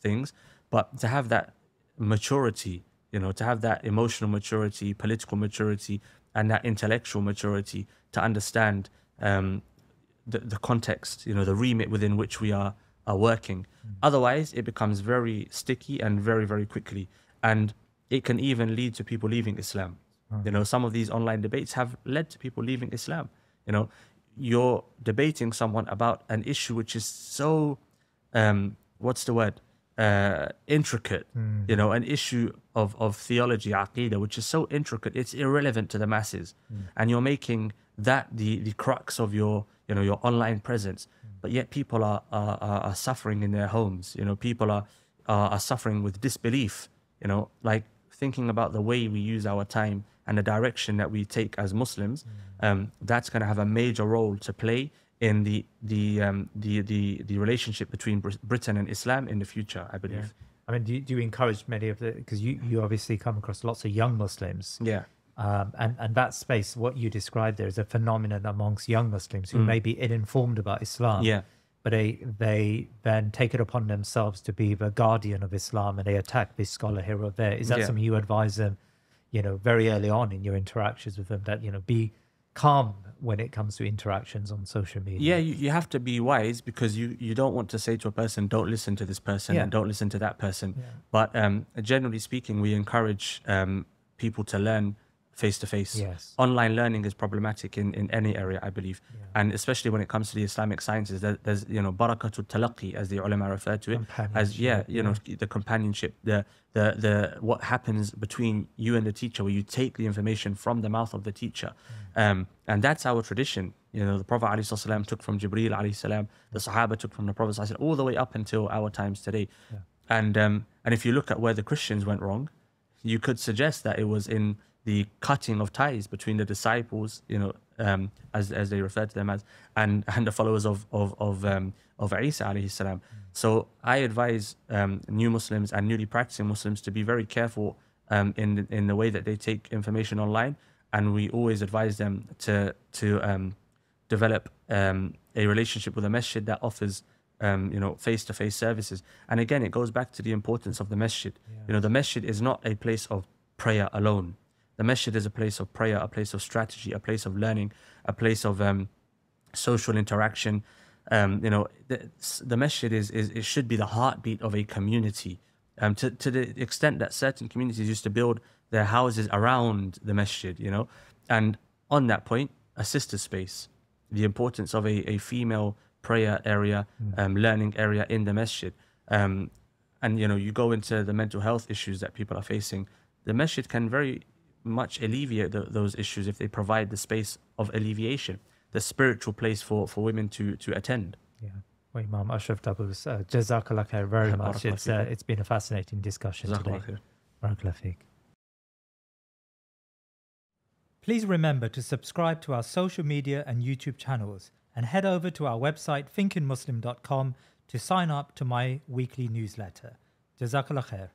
things, but to have that maturity, to have that emotional maturity, political maturity, and that intellectual maturity to understand the context, the remit within which we are working. Otherwise, it becomes very sticky and very, very quickly, and it can even lead to people leaving Islam. Some of these online debates have led to people leaving Islam. You're debating someone about an issue which is so, intricate, an issue of theology, aqidah, which is so intricate, it's irrelevant to the masses. And you're making that the crux of your online presence. But yet people are suffering in their homes. People are suffering with disbelief, like thinking about the way we use our time and the direction that we take as Muslims. That's going to have a major role to play in the relationship between Britain and Islam in the future, I believe. I mean, do you encourage many of the, because you obviously come across lots of young Muslims. Yeah. And that space, what you described there, is a phenomenon amongst young Muslims who may be ill-informed about Islam. Yeah. But they then take it upon themselves to be the guardian of Islam, and they attack this scholar here or there. Is that something you advise them, very early on in your interactions with them, that, be calm when it comes to interactions on social media? Yeah, you have to be wise, because you don't want to say to a person, don't listen to this person and don't listen to that person. But generally speaking, we encourage people to learn face-to-face. Yes. Online learning is problematic in any area, I believe. And especially when it comes to the Islamic sciences, there's barakatul talaqi, as the ulama refer to it, as the companionship, the what happens between you and the teacher, where you take the information from the mouth of the teacher. And that's our tradition. The Prophet ﷺ took from Jibreel ﷺ, the Sahaba took from the Prophet ﷺ, all the way up until our times today. And if you look at where the Christians went wrong, you could suggest that it was in the cutting of ties between the disciples, as they refer to them as, and the followers of Isa alayhi salam. So I advise new Muslims and newly practicing Muslims to be very careful in the way that they take information online, and we always advise them to develop a relationship with a masjid that offers face-to-face services. And again, it goes back to the importance of the masjid. The masjid is not a place of prayer alone. The masjid is a place of prayer, a place of strategy, a place of learning, a place of social interaction. The masjid it should be the heartbeat of a community. To the extent that certain communities used to build their houses around the masjid, and on that point, a sister space, the importance of a female prayer area, learning area in the masjid. And you go into the mental health issues that people are facing. The masjid can very much alleviate those issues if they provide the space of alleviation, the spiritual place for women to attend. Well, Imam Ashraf Dabous, Jazakallah khair very much. It's been a fascinating discussion today. Barakallah feek. Please remember to subscribe to our social media and YouTube channels, and head over to our website thinkingmuslim.com to sign up to my weekly newsletter. Jazakallah khair.